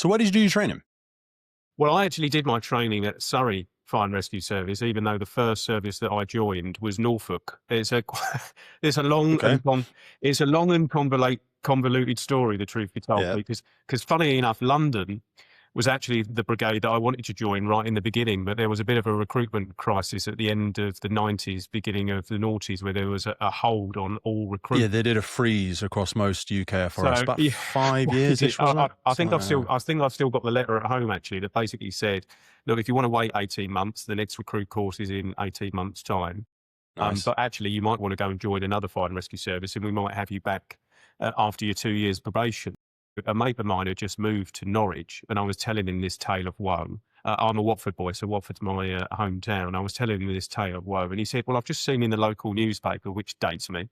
So where did you do your training? Well, I actually did my training at Surrey Fire and Rescue Service, even though the first service that I joined was Norfolk. It's a it's a long Okay. it's a long and convoluted story, the truth be told, Yeah. because funny enough, London was actually the brigade that I wanted to join right in the beginning, but there was a bit of a recruitment crisis at the end of the 90s, beginning of the noughties, where there was a hold on all Yeah, recruitment. they did a freeze across most UK for us So about yeah, 5 years-ish, wasn't it? I think So, I've still got the letter at home actually that basically said, look, if you want to wait 18 months, the next recruit course is in 18 months' time. nice. But actually, you might want to go and join another fire and rescue service, and we might have you back after your 2 years probation. A mate of mine had just moved to Norwich, and I was telling him this tale of woe. I'm a Watford boy, so Watford's my hometown. I was telling him this tale of woe, and he said, well, I've just seen in the local newspaper, which dates me,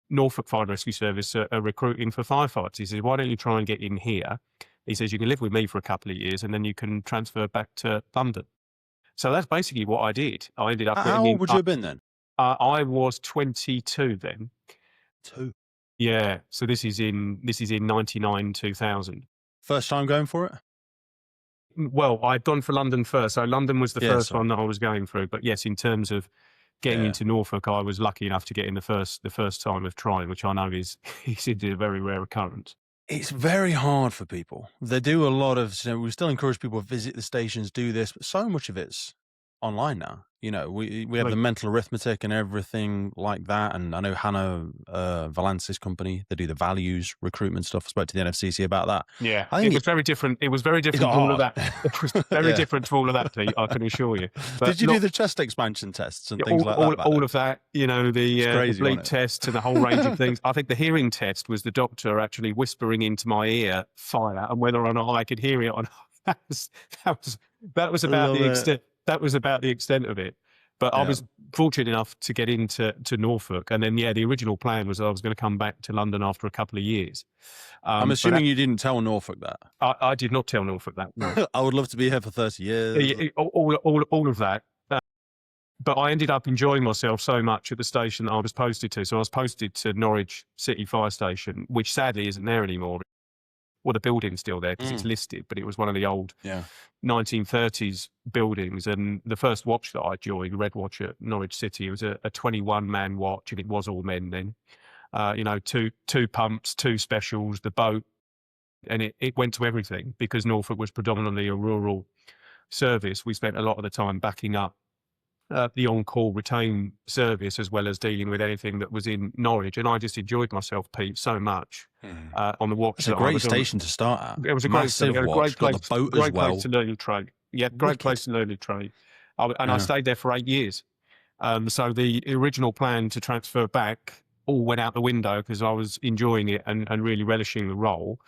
Norfolk Fire and Rescue Service are recruiting for firefighters. He says, why don't you try and get in here? He says, you can live with me for a couple of years, and then you can transfer back to London. So that's basically what I did. I ended up How old would you have been then? I was 22 then. 2. Yeah. So this is in 99, 2000. First time going for it? Well, I'd gone for London first. So London was the first one that I was going through. But yes, in terms of getting into Norfolk, I was lucky enough to get in the first time of trying, which I know is a very rare occurrence. It's very hard for people. They do a lot of, we still encourage people to visit the stations, do this, but so much of it's online now. We have the mental arithmetic and everything like that. And I know Hannah Valance's company, they do the values recruitment stuff. I spoke to the NFCC about that. Yeah, I think it was very different. It was very different to all of that. It was very different to all of that, Pete, I can assure you. But did you do the chest expansion tests and things like that? All of that, the bleep test and the whole range of things. I think the hearing test was the doctor actually whispering into my ear fire, and whether or not I could hear it or not. That was about the extent. That was about the extent of it. But I was fortunate enough to get into Norfolk. And then, the original plan was I was going to come back to London after a couple of years. I'm assuming you didn't tell Norfolk that. I did not tell Norfolk that. No. I would love to be here for 30 years. All of that. But I ended up enjoying myself so much at the station that I was posted to. So I was posted to Norwich City Fire Station, which sadly isn't there anymore. Well, the building's still there because it's listed, but it was one of the old 1930s buildings. And the first watch that I joined, Red Watch at Norwich City, it was a 21-man watch, and it was all men then. Two pumps, 2 specials, the boat, and it went to everything because Norfolk was predominantly a rural service. We spent a lot of the time backing up the on-call retain service, as well as dealing with anything that was in Norwich. And I just enjoyed myself, Pete, so much on the watch. It's a great station to start at. It was a great place to learn your trade. Yeah, great place to learn your trade. I stayed there for 8 years. So the original plan to transfer back all went out the window because I was enjoying it and really relishing the role.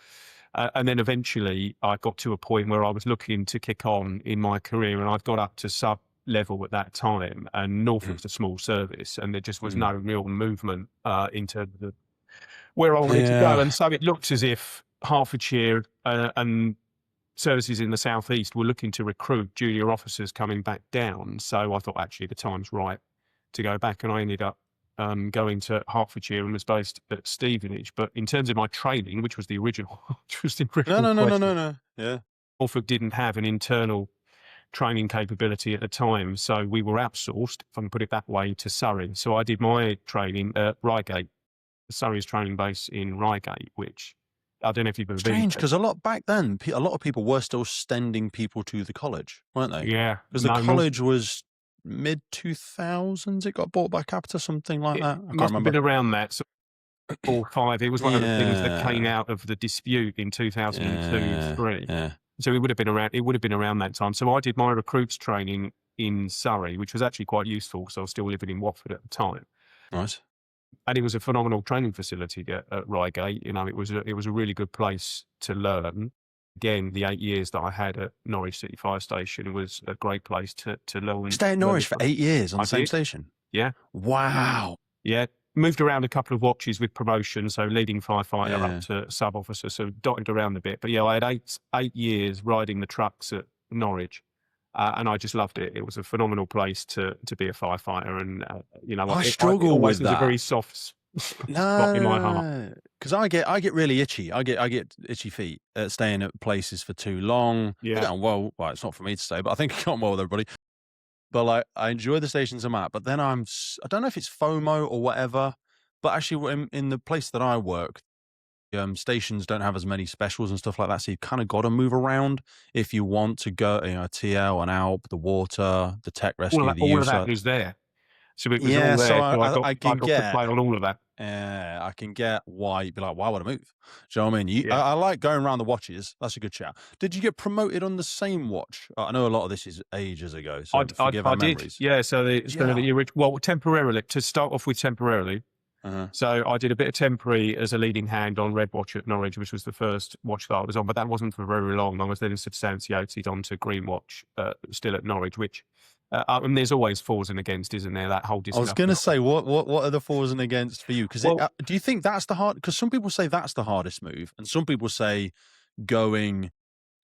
And then eventually I got to a point where I was looking to kick on in my career, and I'd got up to sub level at that time, and Norfolk's a small service, and there just was no real movement into where I wanted to go. And so it looked as if Hertfordshire and services in the southeast were looking to recruit junior officers coming back down. So I thought actually the time's right to go back, and I ended up going to Hertfordshire and was based at Stevenage. But in terms of my training, which was the original, No. Yeah, Norfolk didn't have an internal training capability at the time, so we were outsourced, if I can put it that way, to Surrey. So I did my training at Reigate, Surrey's training base in Reigate, which I don't know if you've ever been. Strange, because back then, a lot of people were still sending people to the college, weren't they? Yeah, because the college was mid 2000s. It got bought by Capita, something like that. I must have been around that. So 4 or 5. It was one of the things that came out of the dispute in 2002, 3. Yeah. So it would have been around. It would have been around that time. So I did my recruits training in Surrey, which was actually quite useful. So I was still living in Watford at the time. Nice. And it was a phenomenal training facility at Reigate. It was a really good place to learn. Again, the 8 years that I had at Norwich City Fire Station was a great place to learn. Stay at Norwich for 8 years on the same station. Yeah. Wow. Yeah. Moved around a couple of watches with promotion, so leading firefighter up to sub-officer, so dotted around a bit. But I had eight years riding the trucks at Norwich, and I just loved it. It was a phenomenal place to be a firefighter, and I struggle with that. A very soft spot in my heart. No, because I get really itchy. I get itchy feet at staying at places for too long. I Yeah. get on well, it's not for me to say, but I think I got on well with everybody. But like, I enjoy the stations I'm at. But then I don't know if it's FOMO or whatever. But actually, in the place that I work, stations don't have as many specials and stuff like that. So you've kind of got to move around if you want to go, TL, an Alp, the water, the tech rescue, the All of user. that was there. So it was all there. So I got to play on all of that. I can get why you'd be like, why would I move? Do you know what I mean? I like going around the watches. That's a good shout. Did you get promoted on the same watch? I know a lot of this is ages ago, so forgive our memories. Yeah, so temporarily, to start off with temporarily. So I did a bit of temporary as a leading hand on Red Watch at Norwich, which was the first watch that I was on, but that wasn't for very long. I was then substantiated onto Green Watch, still at Norwich, which... and there's always fors and against, isn't there? That whole discussion. I was going to say, what are the fors and against for you? Because do you think that's the hard? Because some people say that's the hardest move, and some people say going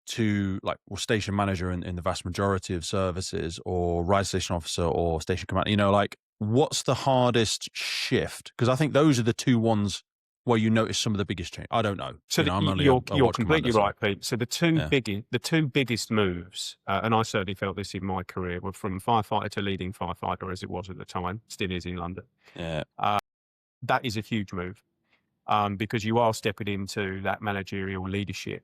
to station manager in the vast majority of services, or ride station officer, or station commander. What's the hardest shift? Because I think those are the two ones where you notice some of the biggest change. I don't know. So you're completely right, Pete. So the two biggest moves, and I certainly felt this in my career, were from firefighter to leading firefighter, as it was at the time, still is in London. Yeah, that is a huge move, because you are stepping into that managerial leadership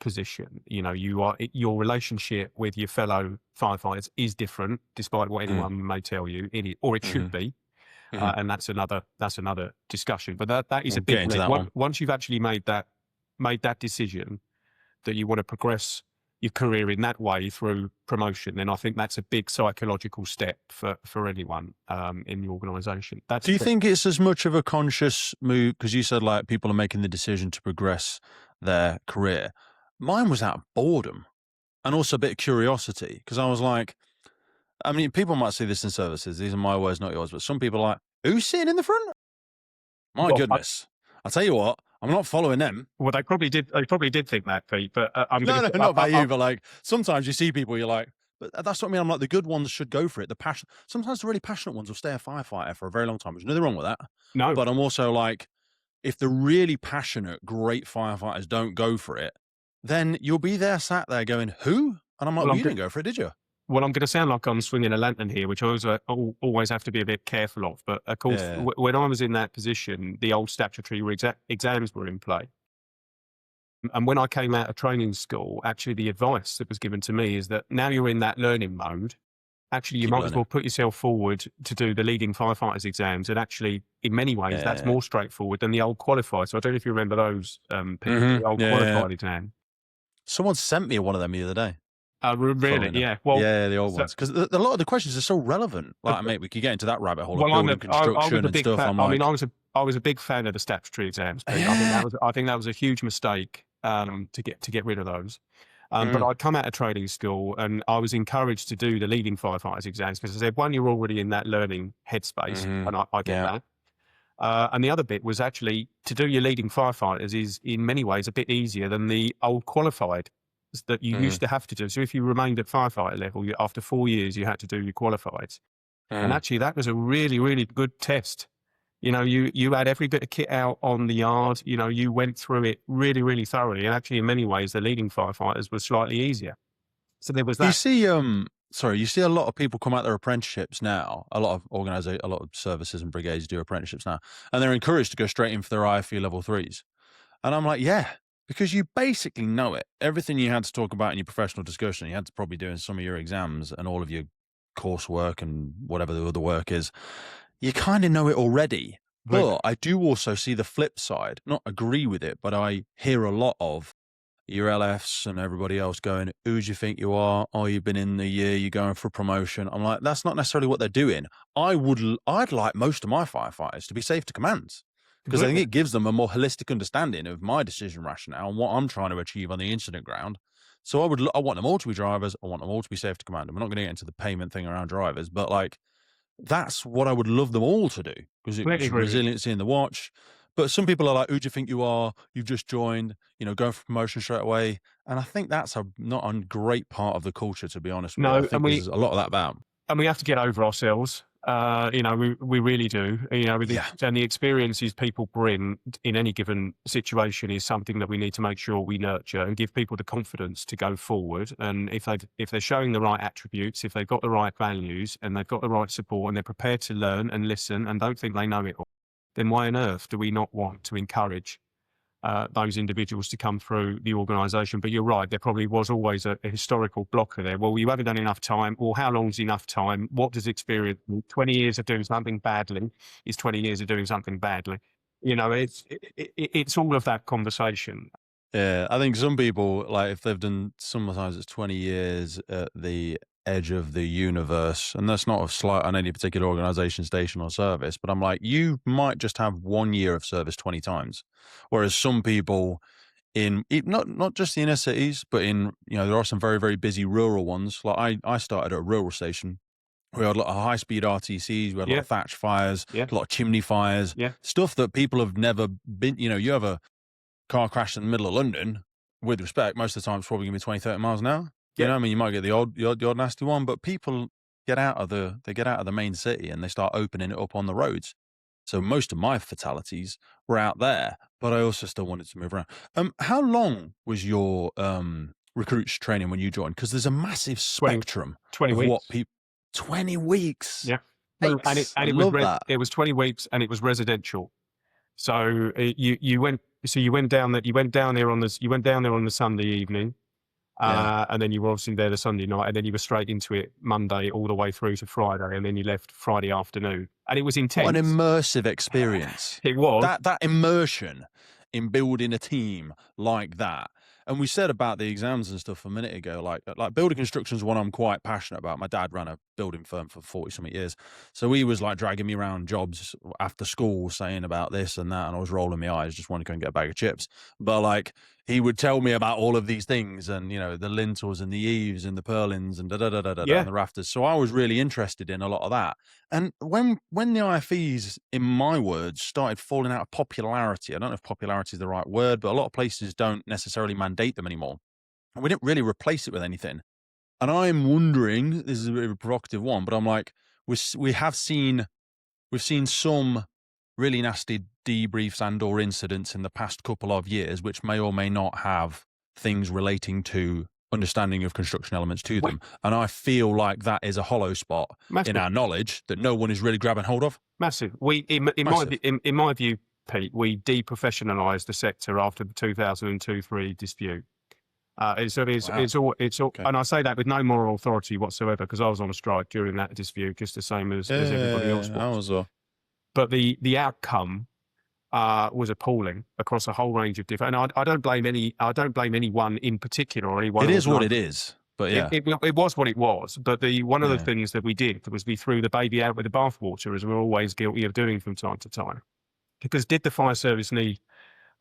position. Your relationship with your fellow firefighters is different, despite what anyone may tell you, or it should be. And that's another discussion. But that is a big thing. Once you've actually made that decision that you want to progress your career in that way through promotion, then I think that's a big psychological step for anyone in the organisation. Do you think it's as much of a conscious move? Because you said people are making the decision to progress their career. Mine was out of boredom and also a bit of curiosity, because I was like, I mean, people might see this in services. These are my words, not yours. But some people are like, who's sitting in the front? My goodness. I'll tell you what, I'm not following them. Well, they probably did think that, Pete. But not about you, but sometimes you see people, you're like, but that's what I mean. I'm like, the good ones should go for it. Sometimes the really passionate ones will stay a firefighter for a very long time. There's nothing wrong with that. No. But I'm also like, if the really passionate, great firefighters don't go for it, then you'll be there sat there going, who? And I'm like, you didn't go for it, did you? Well, I'm going to sound like I'm swinging a lantern here, which I always have to be a bit careful of. But of course, when I was in that position, the old statutory exams were in play. And when I came out of training school, actually the advice that was given to me is that now you're in that learning mode, actually you might as well put yourself forward to do the leading firefighters exams. And actually, in many ways, that's more straightforward than the old qualified. So I don't know if you remember those, the old qualified exam. Someone sent me one of them the other day. Really? Yeah. Well, the old ones, because a lot of the questions are so relevant. Mate, we could get into that rabbit hole of building construction and stuff. I was a big fan of the statutory exams. I think that was a huge mistake to get rid of those. But I'd come out of training school and I was encouraged to do the leading firefighters exams, because I said, one, you're already in that learning headspace, and I get that. And the other bit was actually to do your leading firefighters is in many ways a bit easier than the old qualified that you used to have to do. So if you remained at firefighter level, after 4 years, you had to do your qualified. And actually that was a really, really good test. You had every bit of kit out on the yard, you went through it really, really thoroughly. And actually in many ways, the leading firefighters were slightly easier. So there was that. You see a lot of people come out their apprenticeships now. A lot of services and brigades do apprenticeships now, and they're encouraged to go straight in for their IFE level 3s. And I'm like, yeah, because you basically know it. Everything you had to talk about in your professional discussion, you had to probably do in some of your exams and all of your coursework and whatever the other work is. You kind of know it already. Right. But I do also see the flip side, not agree with it, but I hear a lot of your LFs and everybody else going, who do you think you are? Oh, you've been in the year, you're going for promotion. I'm like, that's not necessarily what they're doing. I'd like most of my firefighters to be safe to command, because I think it gives them a more holistic understanding of my decision rationale and what I'm trying to achieve on the incident ground. So I want them all to be drivers. I want them all to be safe to command. I'm not going to get into the payment thing around drivers, but that's what I would love them all to do, because it's resiliency in the watch. But some people are like, who do you think you are? You've just joined, going for promotion straight away. And I think that's not a great part of the culture, to be honest with you. I think there's a lot of that about. And we have to get over ourselves. We really do. And the experiences people bring in any given situation is something that we need to make sure we nurture and give people the confidence to go forward. And if they're showing the right attributes, if they've got the right values and they've got the right support and they're prepared to learn and listen and don't think they know it all, then why on earth do we not want to encourage those individuals to come through the organisation? But you're right, there probably was always a historical blocker there. Well, you haven't done enough time, or how long's enough time? What does experience? 20 years of doing something badly is 20 years of doing something badly. It's all of that conversation. Yeah, I think some people, like, if they've done, sometimes it's 20 years at the edge of the universe, and that's not a slight on any particular organisation, station or service, but I'm like, you might just have 1 year of service 20 times. Whereas some people not just the inner cities, but there are some very, very busy rural ones. Like I started at a rural station. We had a lot of high-speed RTCs, we had a lot of thatch fires, a lot of chimney fires, stuff that people have never been, you have a car crash in the middle of London, with respect, most of the time it's probably going to be 20, 30 miles an hour. You might get the odd nasty one, but people get out of the main city and they start opening it up on the roads. So most of my fatalities were out there, but I also still wanted to move around. How long was your recruits training when you joined? Because there's a massive spectrum 20 of weeks. what people. 20 weeks. Yeah, It was 20 weeks, and it was residential. So you went down there on the Sunday evening. And then you were obviously there the Sunday night, and then you were straight into it Monday all the way through to Friday, and then you left Friday afternoon. And it was intense. What an immersive experience. It was. That immersion in building a team like that. And we said about the exams and stuff a minute ago, like building construction is one I'm quite passionate about. My dad ran a building firm for 40-something years. So he was like dragging me around jobs after school saying about this and that, and I was rolling my eyes, just wanted to go and get a bag of chips. But like, he would tell me about all of these things and, the lintels and the eaves and the purlins and and the rafters. So I was really interested in a lot of that. And when the IFEs, in my words, started falling out of popularity, I don't know if popularity is the right word, but a lot of places don't necessarily mandate them anymore. And we didn't really replace it with anything. And I'm wondering, this is a bit of a provocative one, but I'm like, we've seen some really nasty debriefs and or incidents in the past couple of years, which may or may not have things relating to understanding of construction elements to them. And I feel like that is a hollow spot in our knowledge that no one is really grabbing hold of. Massive. In my view, Pete, we deprofessionalised the sector after the 2002-3 dispute. It's all, okay. And I say that with no moral authority whatsoever, because I was on a strike during that dispute, just the same as everybody else was. I was well. But the outcome was appalling across a whole range of different. And I don't blame anyone in particular or anyone. It is what it is. But yeah, it was what it was. But one of the things that we did was we threw the baby out with the bathwater, as we're always guilty of doing from time to time. Because did the fire service need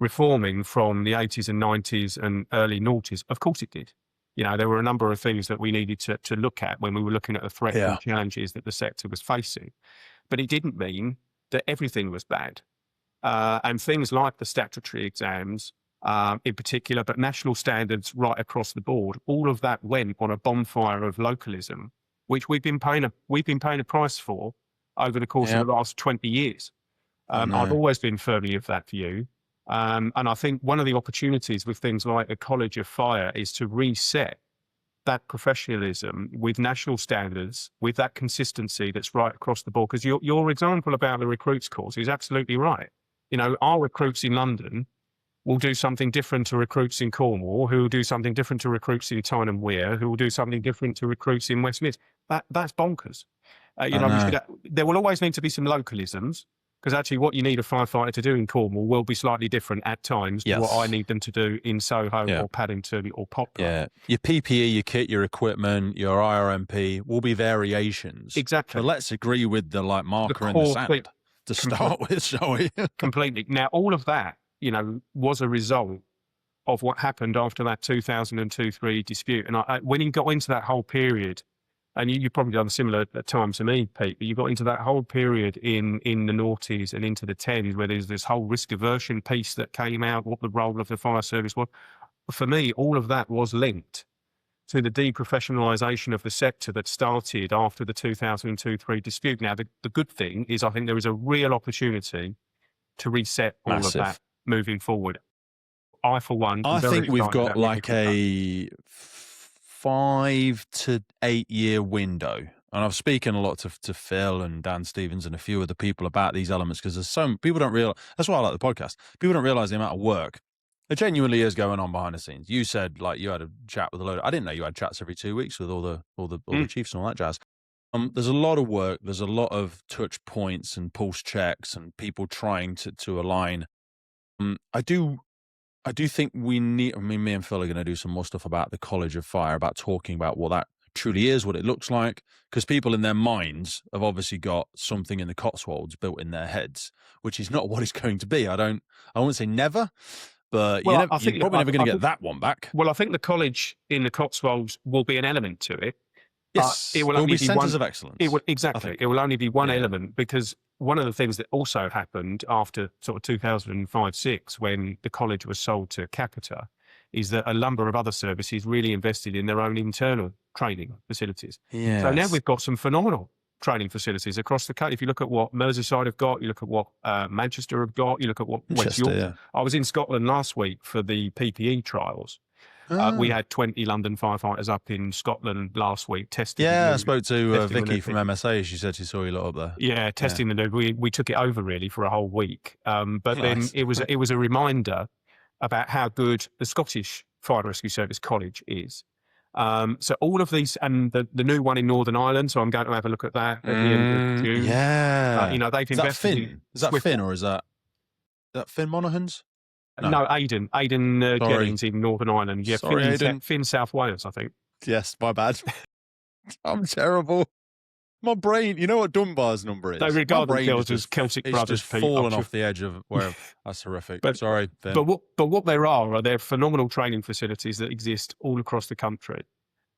reforming from the 80s and 90s and early noughties? Of course it did. There were a number of things that we needed to look at when we were looking at the threats and challenges that the sector was facing. But it didn't mean that everything was bad. And things like the statutory exams in particular, but national standards right across the board, all of that went on a bonfire of localism, which we've been paying a price for over the course of the last 20 years. I've always been firmly of that view. And I think one of the opportunities with things like a College of Fire is to reset that professionalism with national standards, with that consistency that's right across the board. Because your example about the recruits course is absolutely right. Our recruits in London will do something different to recruits in Cornwall, who will do something different to recruits in Tyne and Wear, who will do something different to recruits in West Mids. That's bonkers. There will always need to be some localisms, because actually what you need a firefighter to do in Cornwall will be slightly different at times to what I need them to do in Soho or Paddington or Poplar. Yeah, your PPE, your kit, your equipment, your IRMP will be variations. Exactly. But let's agree with the marker in the sand to start with, shall we? Completely. Now, all of that, was a result of what happened after that 2002-3 dispute. And when you got into that whole period, and you've probably done similar at the time to me, Pete, but you got into that whole period in the noughties and into the 10s where there's this whole risk aversion piece that came out, what the role of the fire service was. For me, all of that was linked to the deprofessionalisation of the sector that started after the 2002-3 dispute. Now, the good thing is I think there is a real opportunity to reset all of that moving forward. I, for one, I think we've got like a 5 to 8 year window. And I've spoken a lot to Phil and Dan Stevens and a few other people about these elements, because there's some people don't realize. That's why I like the podcast. People don't realize the amount of work that genuinely is going on behind the scenes. You said like you had a chat with a load. I didn't know you had chats every 2 weeks with all the chiefs and all that jazz. There's a lot of work. There's a lot of touch points and pulse checks and people trying to align. I do think we need. I mean, me and Phil are going to do some more stuff about the College of Fire, about talking about what that truly is, what it looks like, because people in their minds have obviously got something in the Cotswolds built in their heads, which is not what it's going to be. I wouldn't say never, but you're probably never going to get that one back. Well, I think the college in the Cotswolds will be an element to it. Yes, it will only be centres of excellence. It will only be one element, because one of the things that also happened after sort of 2005-6, when the college was sold to Capita, is that a number of other services really invested in their own internal training facilities. Yes. So now we've got some phenomenal training facilities across the country. If you look at what Merseyside have got, you look at what Manchester have got, you look at what West Yorkshire. Yeah. I was in Scotland last week for the PPE trials. We had 20 London firefighters up in Scotland last week testing. Yeah, I spoke to Vicky from MSA. She said she saw you lot up there. Yeah, testing the new. We took it over really for a whole week. But then it was a reminder about how good the Scottish Fire and Rescue Service College is. So all of these, and the new one in Northern Ireland. So I'm going to have a look at that at the end of June. Yeah, they've invested. Is that Finn or is that Finn Monaghan's? No, Aidan Jennings in Northern Ireland. Yeah, sorry, Aidan. Finn, South Wales, I think. Yes, my bad. I'm terrible. My brain, you know what Dunbar's number is? They regard themselves as Celtic brothers. It's just fallen off the edge of where. That's horrific. Sorry, Finn. But what there are phenomenal training facilities that exist all across the country.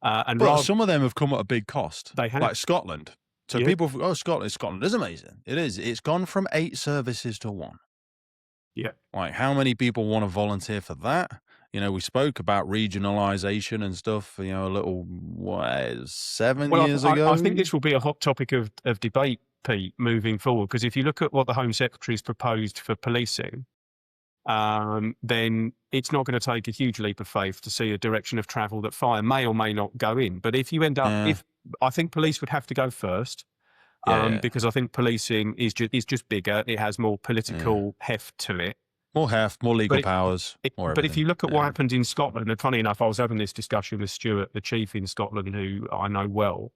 But some of them have come at a big cost. They have. Like Scotland. So people, Scotland is amazing. It is. It's gone from 8 services to 1. Yeah. Like, how many people want to volunteer for that? We spoke about regionalisation and stuff, a little, 7 years ago? I think this will be a hot topic of debate, Pete, moving forward, because if you look at what the Home Secretary's proposed for policing, then it's not going to take a huge leap of faith to see a direction of travel that fire may or may not go in. But if you end up, I think police would have to go first. Because I think policing is just bigger. It has more political heft to it. More heft, more legal powers. But if you look at what happened in Scotland, and funny enough, I was having this discussion with Stuart, the chief in Scotland, who I know well,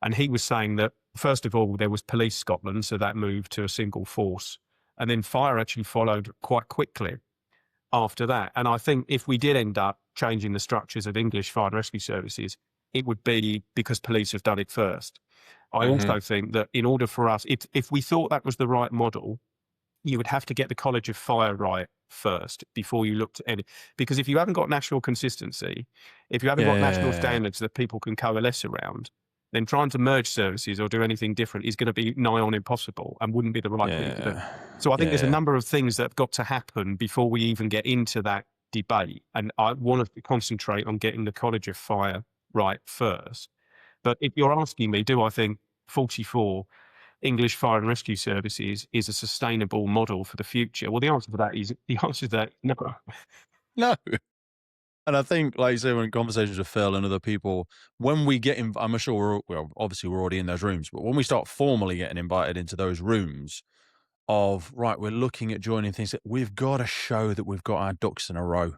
and he was saying that, first of all, there was Police Scotland, so that moved to a single force, and then fire actually followed quite quickly after that. And I think if we did end up changing the structures of English fire and rescue services, it would be because police have done it first. I also think that in order for us, if we thought that was the right model, you would have to get the College of Fire right first before you looked at any. Because if you haven't got national consistency, if you haven't got national standards that people can coalesce around, then trying to merge services or do anything different is going to be nigh on impossible and wouldn't be the right thing to do. So I think there's a number of things that have got to happen before we even get into that debate. And I want to concentrate on getting the College of Fire right first. But if you're asking me, do I think 44 English fire and rescue services is a sustainable model for the future? Well, the answer to that is no. No. And I think, like you say, when conversations with Phil and other people, when we get in, I'm sure obviously we're already in those rooms, but when we start formally getting invited into those rooms of, right, we're looking at joining things, that we've got to show that we've got our ducks in a row.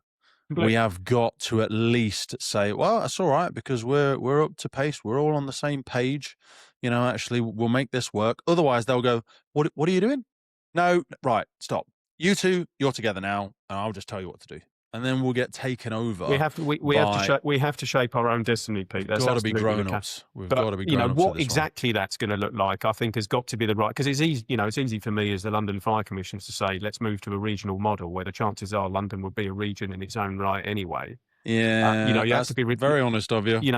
We have got to at least say, well, that's all right, because we're up to pace. We're all on the same page. Actually, we'll make this work. Otherwise, they'll go, what are you doing? No, right, stop. You two, you're together now, and I'll just tell you what to do. And then we'll get taken over. We have to shape our own destiny, Pete. That's got to be grown-ups. We've got to be grown-ups. What exactly that's going to look like, I think, has got to be the right. Because it's easy, it's easy for me as the London Fire Commissioner to say, let's move to a regional model, where the chances are London would be a region in its own right anyway. Yeah, you have to be very honest of you. You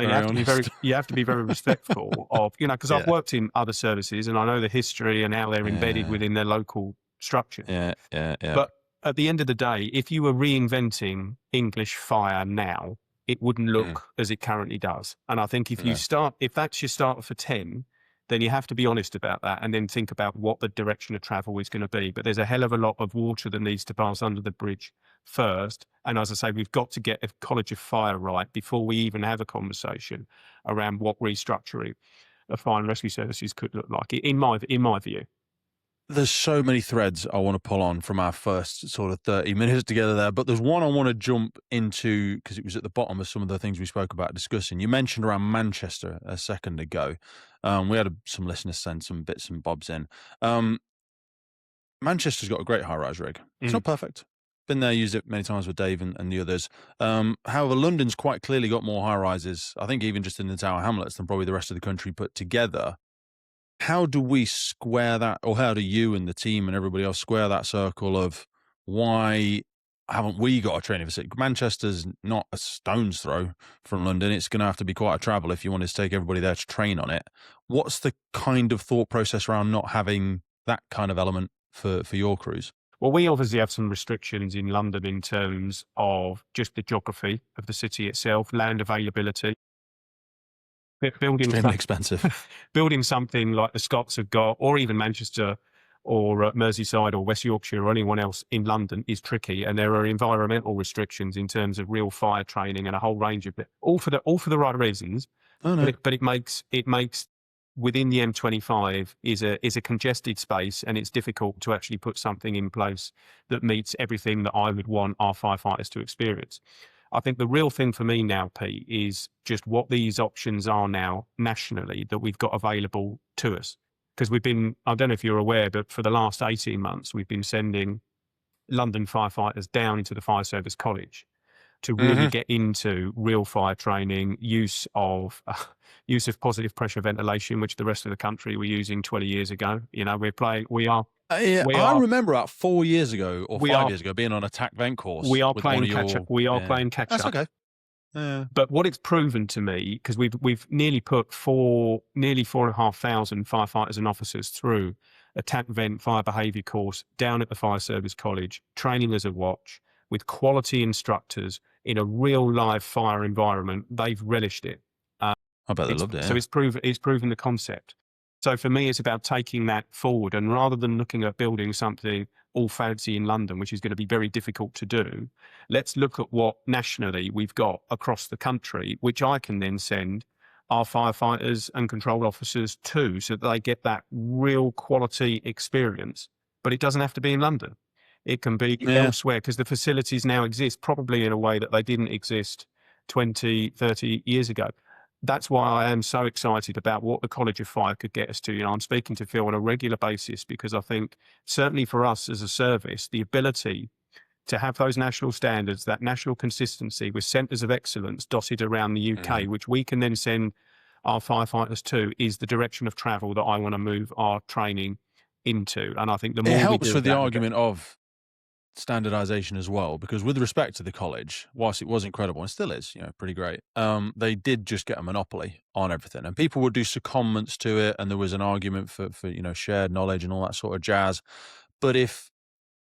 have to be very respectful of, because I've worked in other services and I know the history and how they're embedded within their local structure. Yeah. But at the end of the day, if you were reinventing English fire now, it wouldn't look as it currently does. And I think if that's your starter for 10, then you have to be honest about that and then think about what the direction of travel is going to be. But there's a hell of a lot of water that needs to pass under the bridge first. And as I say, we've got to get a College of Fire right before we even have a conversation around what restructuring of fire and rescue services could look like, in my view. There's so many threads I want to pull on from our first sort of 30 minutes together there, but there's one I want to jump into because it was at the bottom of some of the things we spoke about discussing. You mentioned around Manchester a second ago. We had some listeners send some bits and bobs in. Manchester's got a great high-rise rig. It's not perfect. Been there, used it many times with Dave and the others. However, London's quite clearly got more high-rises, I think even just in the Tower Hamlets, than probably the rest of the country put together. How do we square that, or how do you and the team and everybody else square that circle of why haven't we got a training facility? Manchester's not a stone's throw from London. It's going to have to be quite a travel if you wanted to take everybody there to train on it. What's the kind of thought process around not having that kind of element for your crews? Well, we obviously have some restrictions in London in terms of just the geography of the city itself, land availability. Extremely expensive. Building something like the Scots have got, or even Manchester or Merseyside or West Yorkshire or anyone else in London is tricky. And there are environmental restrictions in terms of real fire training and a whole range of it, all for the right reasons. Oh, no. But it makes within the M25 is a congested space, and it's difficult to actually put something in place that meets everything that I would want our firefighters to experience. I think the real thing for me now, Pete, is just what these options are now nationally that we've got available to us. Because I don't know if you're aware, but for the last 18 months, we've been sending London firefighters down into the Fire Service College to really get into real fire training, use of positive pressure ventilation, which the rest of the country were using 20 years ago. You know, I remember about 4 years ago or 5 years ago being on a TAC vent course. We are playing catch up. Playing catch up. That's okay. Yeah. But what it's proven to me, because we've nearly put nearly 4,500 firefighters and officers through a TAC vent fire behaviour course down at the Fire Service College, training as a watch with quality instructors in a real live fire environment. They've relished it. I bet they loved it. So it's proven the concept. So for me, it's about taking that forward, and rather than looking at building something all fancy in London, which is going to be very difficult to do, let's look at what nationally we've got across the country, which I can then send our firefighters and control officers to, so that they get that real quality experience. But it doesn't have to be in London. It can be elsewhere, because the facilities now exist probably in a way that they didn't exist 20, 30 years ago. That's why I am so excited about what the College of Fire could get us to. You know, I'm speaking to Phil on a regular basis, because I think certainly for us as a service, the ability to have those national standards, that national consistency with centres of excellence dotted around the UK, which we can then send our firefighters to, is the direction of travel that I want to move our training into. And I think the more it helps with the argument of standardization as well, because with respect to the college, whilst it was incredible and still is, you know, pretty great, they did just get a monopoly on everything, and people would do secondments to it, and there was an argument for you know, shared knowledge and all that sort of jazz. But if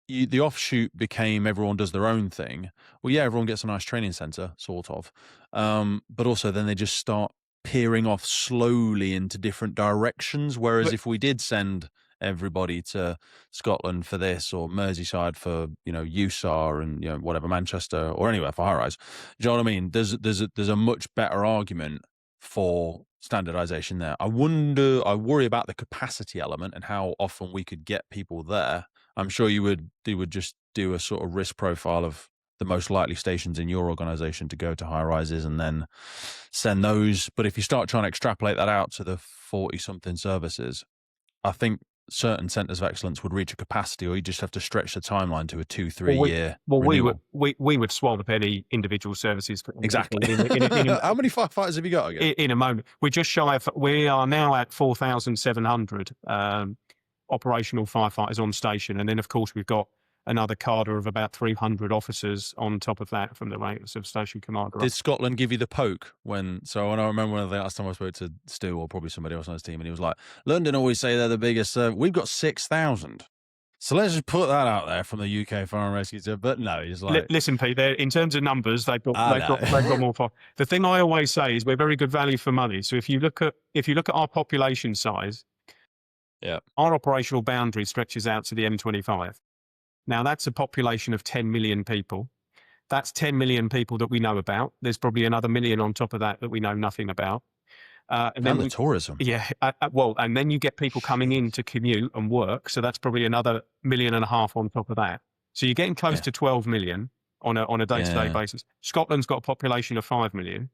the offshoot became everyone does their own thing, well, yeah, everyone gets a nice training center, sort of, but also then they just start peering off slowly into different directions. Whereas if we did send everybody to Scotland for this, or Merseyside for, you know, USAR, and, you know, whatever, Manchester or anywhere for high rise, do you know what I mean? There's a much better argument for standardization there. I worry about the capacity element and how often we could get people there. I'm sure you would just do a sort of risk profile of the most likely stations in your organization to go to high rises and then send those. But if you start trying to extrapolate that out to the 40 something services, I think certain centres of excellence would reach a capacity, or you just have to stretch the timeline to a 2-3 year. Well, we would swallow any individual services. Exactly. How many firefighters have you got again? In a moment, we're just shy of. We are now at 4,700 operational firefighters on station, and then of course we've got another cadre of about 300 officers on top of that from the ranks of station commander. Did Scotland give you the poke when I remember when the last time I spoke to Stu, or probably somebody else on his team, and he was like, London always say they're the biggest. We've got 6,000. So let's just put that out there from the UK Fire and Rescue Service. But no, he's like, listen, Pete. In terms of numbers, they've got more fire. The thing I always say is we're very good value for money. So if you look at our population size, yeah, our operational boundary stretches out to the M25. Now that's a population of 10 million people. That's 10 million people that we know about. There's probably another million on top of that we know nothing about. And then the tourism. Yeah. Well, and then you get people coming in to commute and work. So that's probably another 1.5 million on top of that. So you're getting close to 12 million on a day-to-day basis. Scotland's got a population of 5 million.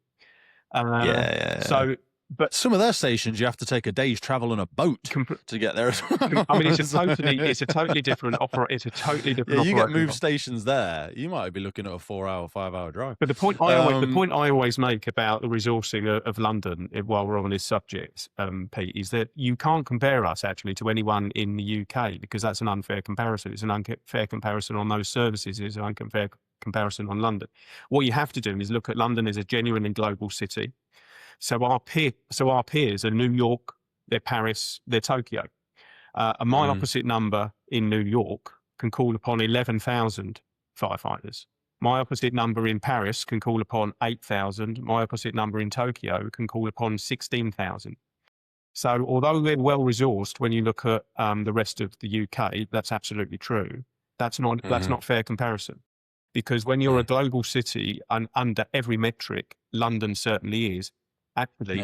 So, but some of their stations, you have to take a day's travel on a boat to get there. I mean, it's a totally different you get moved stations there, you might be looking at a 4-hour, 5-hour drive. But the point I always make about the resourcing of London, while we're on this subject, Pete, is that you can't compare us actually to anyone in the UK because that's an unfair comparison. It's an unfair comparison on those services. It's an unfair comparison on London. What you have to do is look at London as a genuinely global city. So our peers are New York, they're Paris, they're Tokyo. And my opposite number in New York can call upon 11,000 firefighters. My opposite number in Paris can call upon 8,000. My opposite number in Tokyo can call upon 16,000. So although we're well resourced when you look at the rest of the UK, that's absolutely true. That's not fair comparison. Because when you're a global city and under every metric, London certainly is. Actually,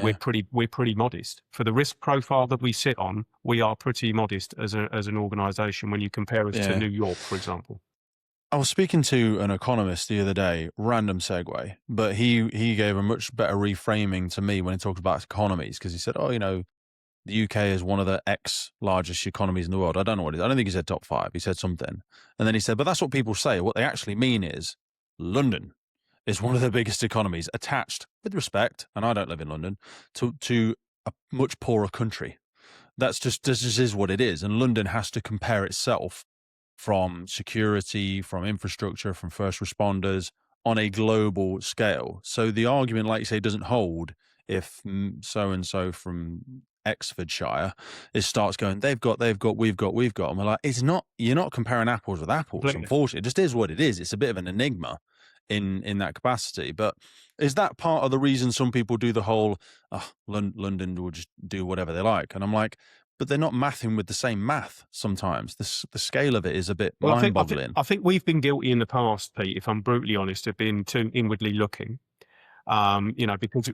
we're pretty modest for the risk profile that we sit on. We are pretty modest as an organisation when you compare us to New York, for example. I was speaking to an economist the other day, random segue, but he gave a much better reframing to me when he talked about economies because he said, "Oh, the UK is one of the X largest economies in the world." I don't know what it is. I don't think he said top 5. He said something, and then he said, "But that's what people say. What they actually mean is London is one of the biggest economies attached, with respect, and I don't live in London, to a much poorer country. This just is what it is. And London has to compare itself from security, from infrastructure, from first responders on a global scale. So the argument, like you say, doesn't hold if so-and-so from Exfordshire starts going, they've got, we've got. And we're like, you're not comparing apples with apples, unfortunately. It just is what it is. It's a bit of an enigma in that capacity. But is that part of the reason some people do the whole London will just do whatever they like? And I'm like, but they're not mathing with the same math sometimes. The scale of it is a bit mind-boggling. I think we've been guilty in the past, Pete, if I'm brutally honest, of being too inwardly looking. Because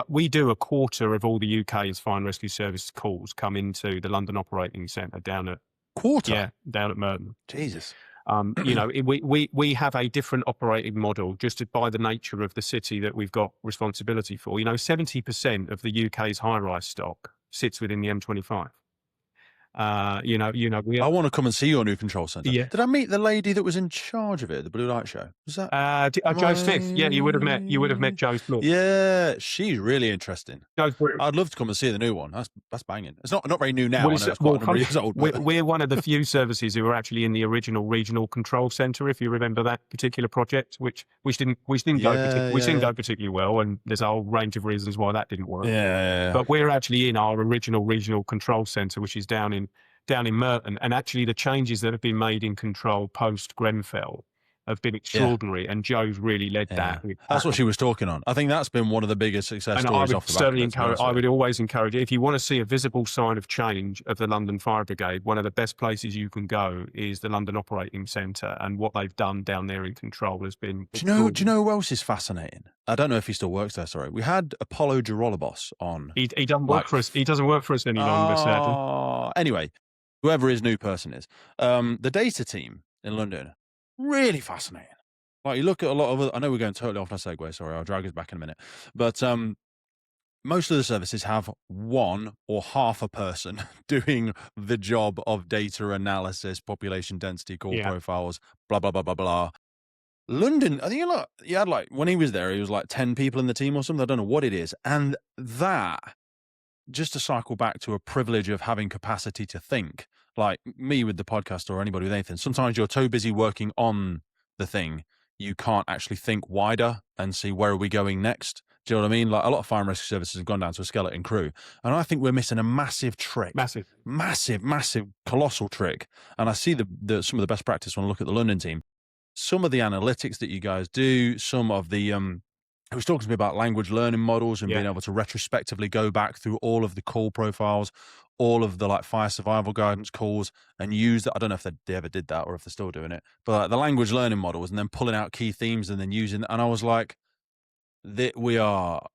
we do a quarter of all the UK's fire and rescue service calls come into the London operating centre down at Merton. Jesus. We have a different operating model just by the nature of the city that we've got responsibility for. 70% of the UK's high-rise stock sits within the M25. I want to come and see your new control centre. Yeah. Did I meet the lady that was in charge of it, the Blue Light Show? Was that Joe Smith? Yeah, you would have met Joe Smith. Yeah, she's really interesting. I'd love to come and see the new one. That's banging. It's not very new now. I know it's quite a number of years old. We're one of the few services who are actually in the original regional control centre. If you remember that particular project, which didn't go particularly well, and there's a whole range of reasons why that didn't work. Yeah. But we're actually in our original regional control centre, which is down in Merton, and actually the changes that have been made in control post Grenfell have been extraordinary, and Joe's really led that. That's what she was talking on. I think that's been one of the biggest success stories off the back. I would always encourage it. If you want to see a visible sign of change of the London Fire Brigade, one of the best places you can go is the London Operating Centre, and what they've done down there in control has been. Do you know who else is fascinating? I don't know if he still works there. Sorry, we had Apollo Girolabos on. He doesn't work for us. He doesn't work for us any longer, sadly. Anyway. Whoever his new person is, the data team in London, really fascinating. Like you look at a lot of, I know we're going totally off our segue. Sorry, I'll drag us back in a minute. But most of the services have one or half a person doing the job of data analysis, population density, call profiles, blah blah blah blah blah. London, I think he had when he was there, he was 10 people in the team or something. I don't know what it is, and that. Just to cycle back to a privilege of having capacity to think, like me with the podcast or anybody with anything, sometimes you're so busy working on the thing, you can't actually think wider and see where are we going next. Do you know what I mean? Like a lot of fire and rescue services have gone down to a skeleton crew. And I think we're missing a massive trick. Massive, colossal trick. And I see some of the best practice when I look at the London team. Some of the analytics that you guys do, some of the he was talking to me about language learning models and being able to retrospectively go back through all of the call profiles, all of the like fire survival guidance calls, and use that. I don't know if they ever did that or if they're still doing it, but like, the language learning models and then pulling out key themes and then using. And I was like, we are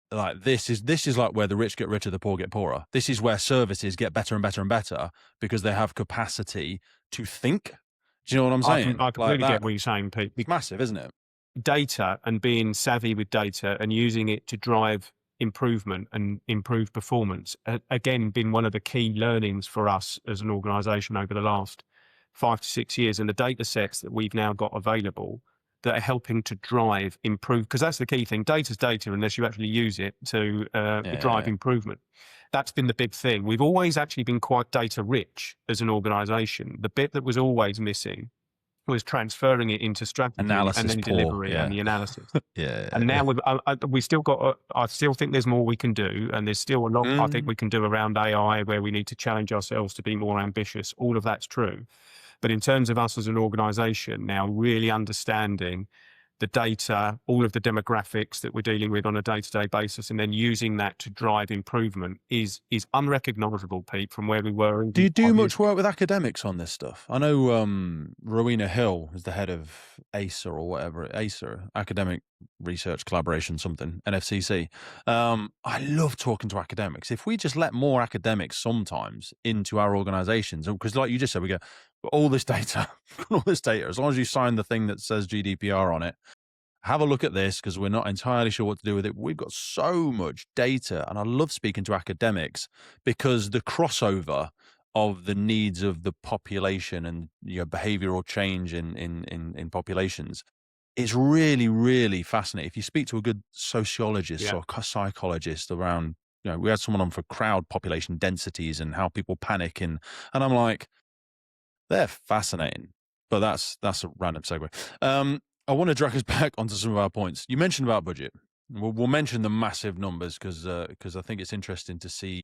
like this is like where the rich get richer, the poor get poorer. This is where services get better and better and better because they have capacity to think. Do you know what I'm saying? I completely get what you're saying, Pete. It's massive, isn't it? Data and being savvy with data and using it to drive improvement and improve performance, again, been one of the key learnings for us as an organisation over the last 5 to 6 years. And the data sets that we've now got available that are helping to improve, because that's the key thing. Data's data unless you actually use it to drive improvement. That's been the big thing. We've always actually been quite data rich as an organisation. The bit that was always missing was transferring it into strategy analysis and then delivery and the analysis. And now we still got. I still think there's more we can do, and there's still a lot I think we can do around AI, where we need to challenge ourselves to be more ambitious. All of that's true, but in terms of us as an organisation now, really understanding the data, all of the demographics that we're dealing with on a day-to-day basis, and then using that to drive improvement is unrecognisable, Pete, from where we were. Do you do much work with academics on this stuff? I know Rowena Hill is the head of ACER or whatever, ACER, Academic Research Collaboration something, NFCC. I love talking to academics. If we just let more academics sometimes into our organisations, because like you just said, we go, all this data, as long as you sign the thing that says GDPR on it, have a look at this because we're not entirely sure what to do with it. We've got so much data, and I love speaking to academics because the crossover of the needs of the population and behavioural change in populations is really, really fascinating. If you speak to a good sociologist or psychologist around, we had someone on for crowd population densities and how people panic, and I'm like, they're fascinating, but that's a random segue. I want to drag us back onto some of our points. You mentioned about budget. We'll mention the massive numbers because I think it's interesting to see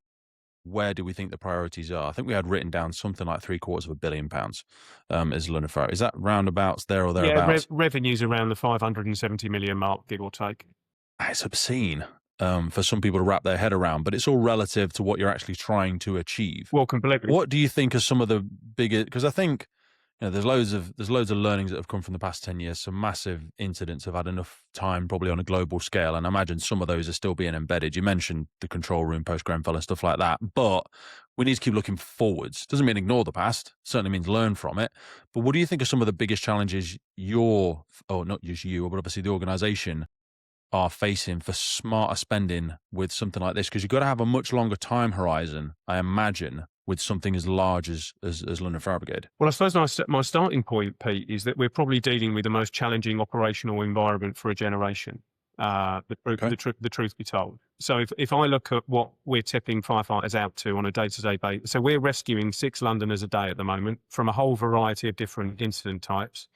where do we think the priorities are. I think we had written down something like £750 million as London Fire. Is that roundabouts there or thereabouts? Yeah, revenues around the 570 million mark, give or take. It's obscene for some people to wrap their head around, but it's all relative to what you're actually trying to achieve. Well, completely. What do you think are some of the bigger? Because I think there's loads of learnings that have come from the past 10 years. Some massive incidents have had enough time, probably on a global scale, and I imagine some of those are still being embedded. You mentioned the control room post Grenfell and stuff like that, but we need to keep looking forwards. Doesn't mean ignore the past. Certainly means learn from it. But what do you think are some of the biggest challenges not just you, but obviously the organisation are facing for smarter spending with something like this? Because you've got to have a much longer time horizon, I imagine, with something as large as London Fire Brigade. Well, I suppose my starting point, Pete, is that we're probably dealing with the most challenging operational environment for a generation, the truth be told. So if I look at what we're tipping firefighters out to on a day-to-day basis, so we're rescuing 6 Londoners a day at the moment from a whole variety of different incident types.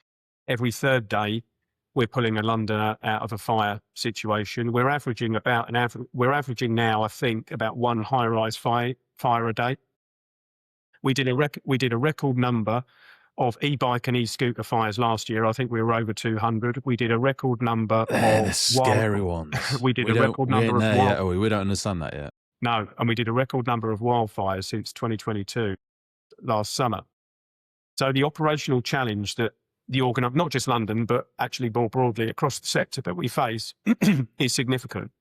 Every third day, we're pulling a Londoner out of a fire situation. We're averaging now, I think, about 1 high-rise fire a day. We did a record number of e-bike and e-scooter fires last year. I think we were over 200. We did a record number of scary ones. We did a record number of we don't understand that yet. No, and we did a record number of wildfires since 2022, last summer. So the operational challenge that not just London, but actually more broadly across the sector that we face is significant.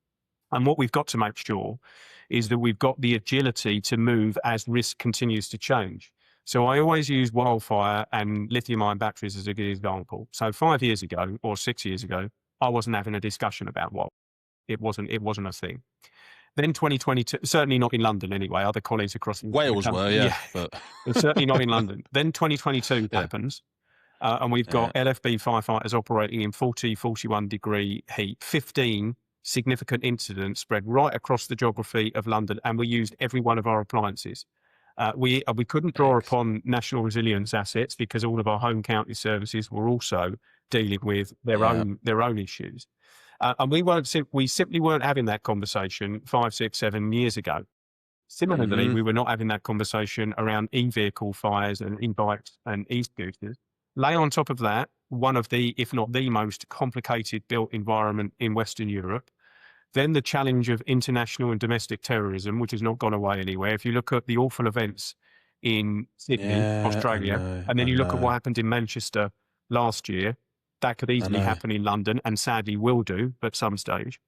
And what we've got to make sure is that we've got the agility to move as risk continues to change. So I always use wildfire and lithium-ion batteries as a good example. So 5 years ago or 6 years ago, I wasn't having a discussion about wildfire. It wasn't a thing. Then 2022, certainly not in London anyway. Other colleagues across Wales were, but certainly not in London. Then 2022 happens. And we've got LFB firefighters operating in 40, 41 degree heat, 15 significant incidents spread right across the geography of London, and we used every one of our appliances. We couldn't draw upon national resilience assets because all of our home county services were also dealing with their own issues. And we simply weren't having that conversation 5, 6, 7 years ago. Similarly, we were not having that conversation around e-vehicle fires and e-bikes and e-scooters. Lay on top of that, one of the, if not the most complicated built environment in Western Europe. Then the challenge of international and domestic terrorism, which has not gone away anywhere. If you look at the awful events in Sydney, Australia, and then you look at what happened in Manchester last year, that could easily happen in London, and sadly will do at some stage.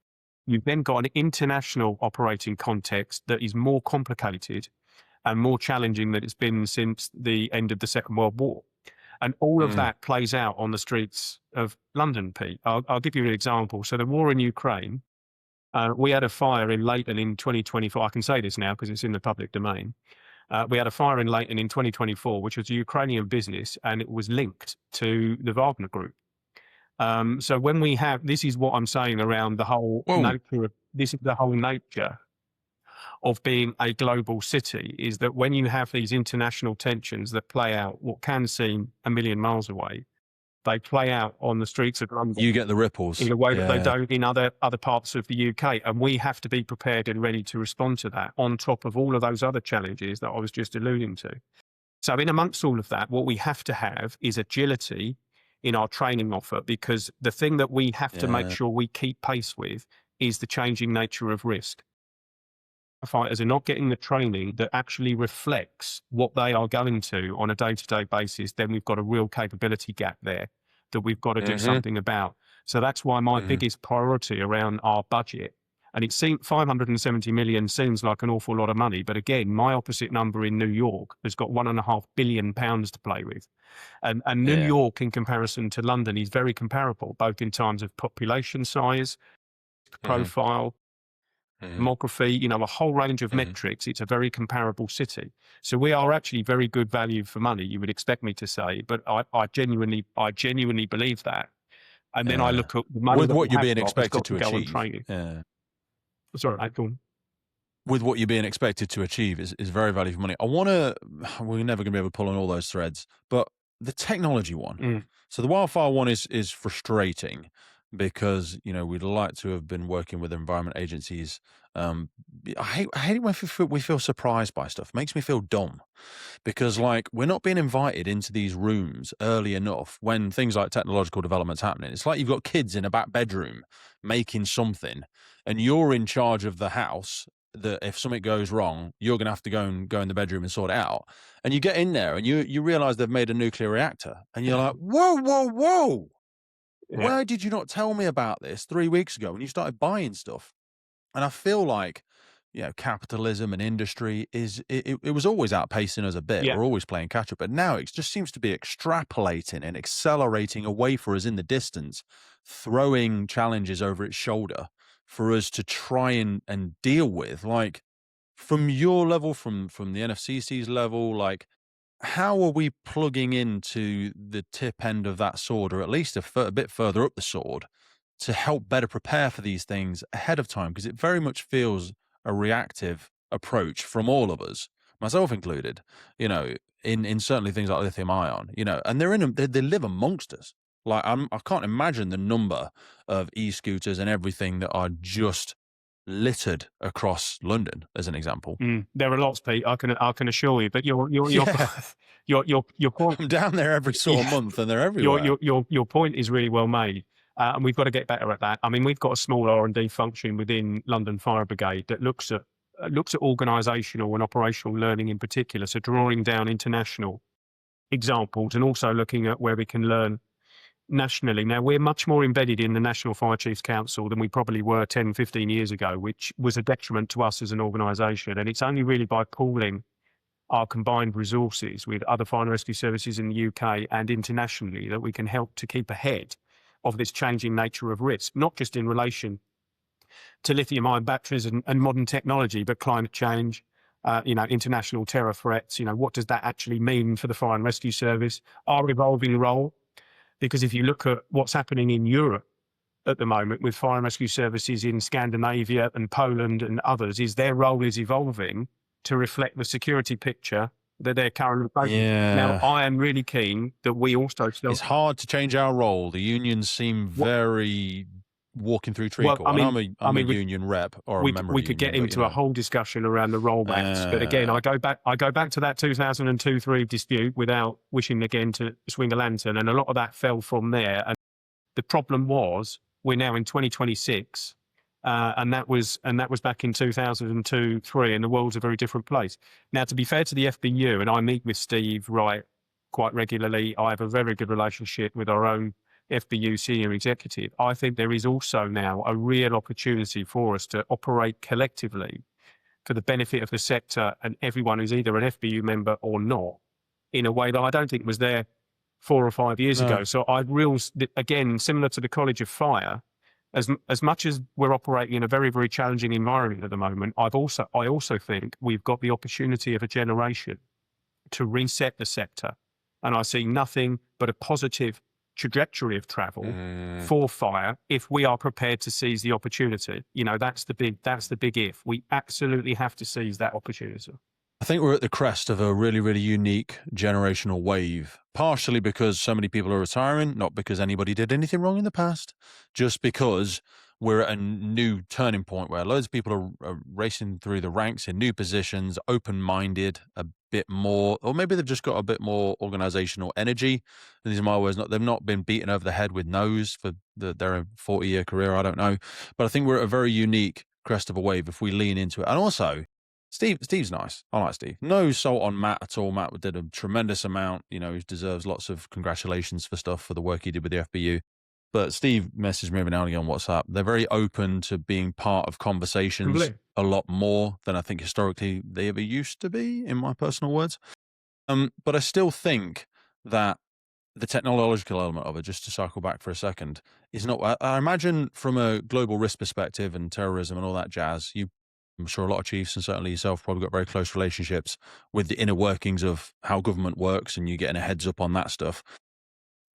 You've then got an international operating context that is more complicated and more challenging than it's been since the end of the Second World War. And all of that plays out on the streets of London, Pete. I'll give you an example. So the war in Ukraine, we had a fire in Leighton in 2024. I can say this now because it's in the public domain. We had a fire in Leighton in 2024, which was a Ukrainian business, and it was linked to the Wagner Group. So when we have, this is what I'm saying around the whole nature of being a global city, is that when you have these international tensions that play out what can seem a million miles away, they play out on the streets of London. You get the ripples in a way that they don't in other parts of the UK. And we have to be prepared and ready to respond to that on top of all of those other challenges that I was just alluding to. So in amongst all of that, what we have to have is agility in our training offer, because the thing that we have to make sure we keep pace with is the changing nature of risk. Fighters are not getting the training that actually reflects what they are going to on a day-to-day basis, then we've got a real capability gap there that we've got to do something about. So that's why my biggest priority around our budget, and it seems 570 million seems like an awful lot of money, but again, my opposite number in New York has got £1.5 billion to play with. And New York, in comparison to London, is very comparable, both in terms of population size, profile, demography, a whole range of metrics. It's a very comparable city. So we are actually very good value for money, you would expect me to say, but I genuinely believe that. And then I look at the money with what you're being expected to achieve. Sorry, go on. With what you're being expected to achieve is very value for money. We're never going to be able to pull on all those threads, but the technology one. So the wildfire one is frustrating because, we'd like to have been working with environment agencies. I hate it when we feel surprised by stuff. It makes me feel dumb because we're not being invited into these rooms early enough when things like technological development's happening. It's like you've got kids in a back bedroom making something and you're in charge of the house, that if something goes wrong, you're going to have to go in the bedroom and sort it out. And you get in there and you realize they've made a nuclear reactor and you're like, whoa. Yeah. Why did you not tell me about this 3 weeks ago when you started buying stuff? And I feel like, capitalism and industry it was always outpacing us a bit. We're always playing catch up, but now it just seems to be extrapolating and accelerating away for us in the distance, throwing challenges over its shoulder for us to try and deal with. From your level, from the NFCC's level, how are we plugging into the tip end of that sword, or at least a bit further up the sword, to help better prepare for these things ahead of time? Because it very much feels a reactive approach from all of us, myself included, in certainly things like lithium ion, and they live amongst us. I can't imagine the number of e-scooters and everything that are just littered across London, as an example. There are lots, Pete. I can assure you. But your point. I'm down there every month, and they're everywhere. Your point is really well made, and we've got to get better at that. I mean, we've got a small R&D function within London Fire Brigade that looks at organisational and operational learning in particular. So drawing down international examples and also looking at where we can learn nationally. Now, we're much more embedded in the National Fire Chiefs Council than we probably were 10, 15 years ago, which was a detriment to us as an organisation. And it's only really by pooling our combined resources with other fire and rescue services in the UK and internationally that we can help to keep ahead of this changing nature of risk, not just in relation to lithium-ion batteries and modern technology, but climate change, international terror threats. What does that actually mean for the fire and rescue service? Our evolving role. Because if you look at what's happening in Europe at the moment with fire and rescue services in Scandinavia and Poland and others, is their role is evolving to reflect the security picture that they're currently facing. Now, I am really keen that we also... It's hard to change our role. The unions seem very walking through treacle. And I'm a union rep or a member we of could union, get into a whole discussion around the rollbacks. But again, I go back to that 2002-3 dispute without wishing again to swing a lantern. And a lot of that fell from there. And the problem was we're now in 2026. And that was back in 2002-3, and the world's a very different place. Now, to be fair to the FBU, and I meet with Steve Wright quite regularly, I have a very good relationship with our own FBU senior executive. I think there is also now a real opportunity for us to operate collectively for the benefit of the sector and everyone who's either an FBU member or not, in a way that I don't think was there 4 or 5 years ago. So again, similar to the College of Fire, as much as we're operating in a very, very challenging environment at the moment, I also think we've got the opportunity of a generation to reset the sector. And I see nothing but a positive trajectory of travel for fire if we are prepared to seize the opportunity. That's the big if. We absolutely have to seize that opportunity. I think we're at the crest of a really, really unique generational wave, partially because so many people are retiring, not because anybody did anything wrong in the past, just because we're at a new turning point where loads of people are racing through the ranks in new positions, open-minded a bit more, or maybe they've just got a bit more organizational energy. And these are my words, they've not been beaten over the head with no's for their 40-year career, I don't know. But I think we're at a very unique crest of a wave if we lean into it. And also, Steve's nice. I like Steve. No salt on Matt at all. Matt did a tremendous amount. He deserves lots of congratulations for the work he did with the FBU. But Steve messaged me every now and again on WhatsApp. They're very open to being part of conversations a lot more than I think historically they ever used to be, in my personal words. But I still think that the technological element of it, just to cycle back for a second, is not. I imagine from a global risk perspective and terrorism and all that jazz, I'm sure a lot of chiefs, and certainly yourself, probably got very close relationships with the inner workings of how government works, and you getting a heads up on that stuff.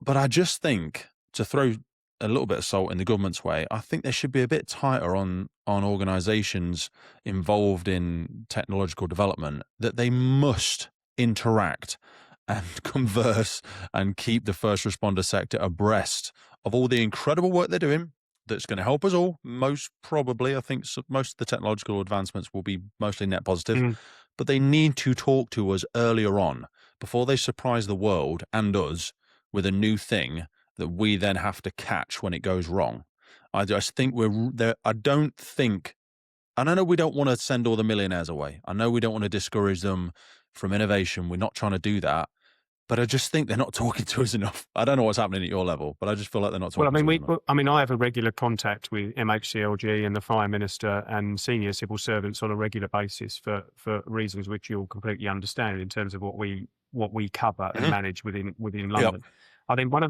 But I just think, to throw a little bit of salt in the government's way, I think they should be a bit tighter on organisations involved in technological development, that they must interact and converse and keep the first responder sector abreast of all the incredible work they're doing. That's going to help us all. Most probably, I think most of the technological advancements will be mostly net positive, but they need to talk to us earlier on before they surprise the world and us with a new thing that we then have to catch when it goes wrong. I just think we're there. I know we don't want to send all the millionaires away. I know we don't want to discourage them from innovation. We're not trying to do that. But I just think they're not talking to us enough. I don't know what's happening at your level, but I just feel like they're not talking to us enough. I have a regular contact with MHCLG and the Fire Minister and senior civil servants on a regular basis for reasons which you'll completely understand in terms of what we cover and manage within London. Yep. I think one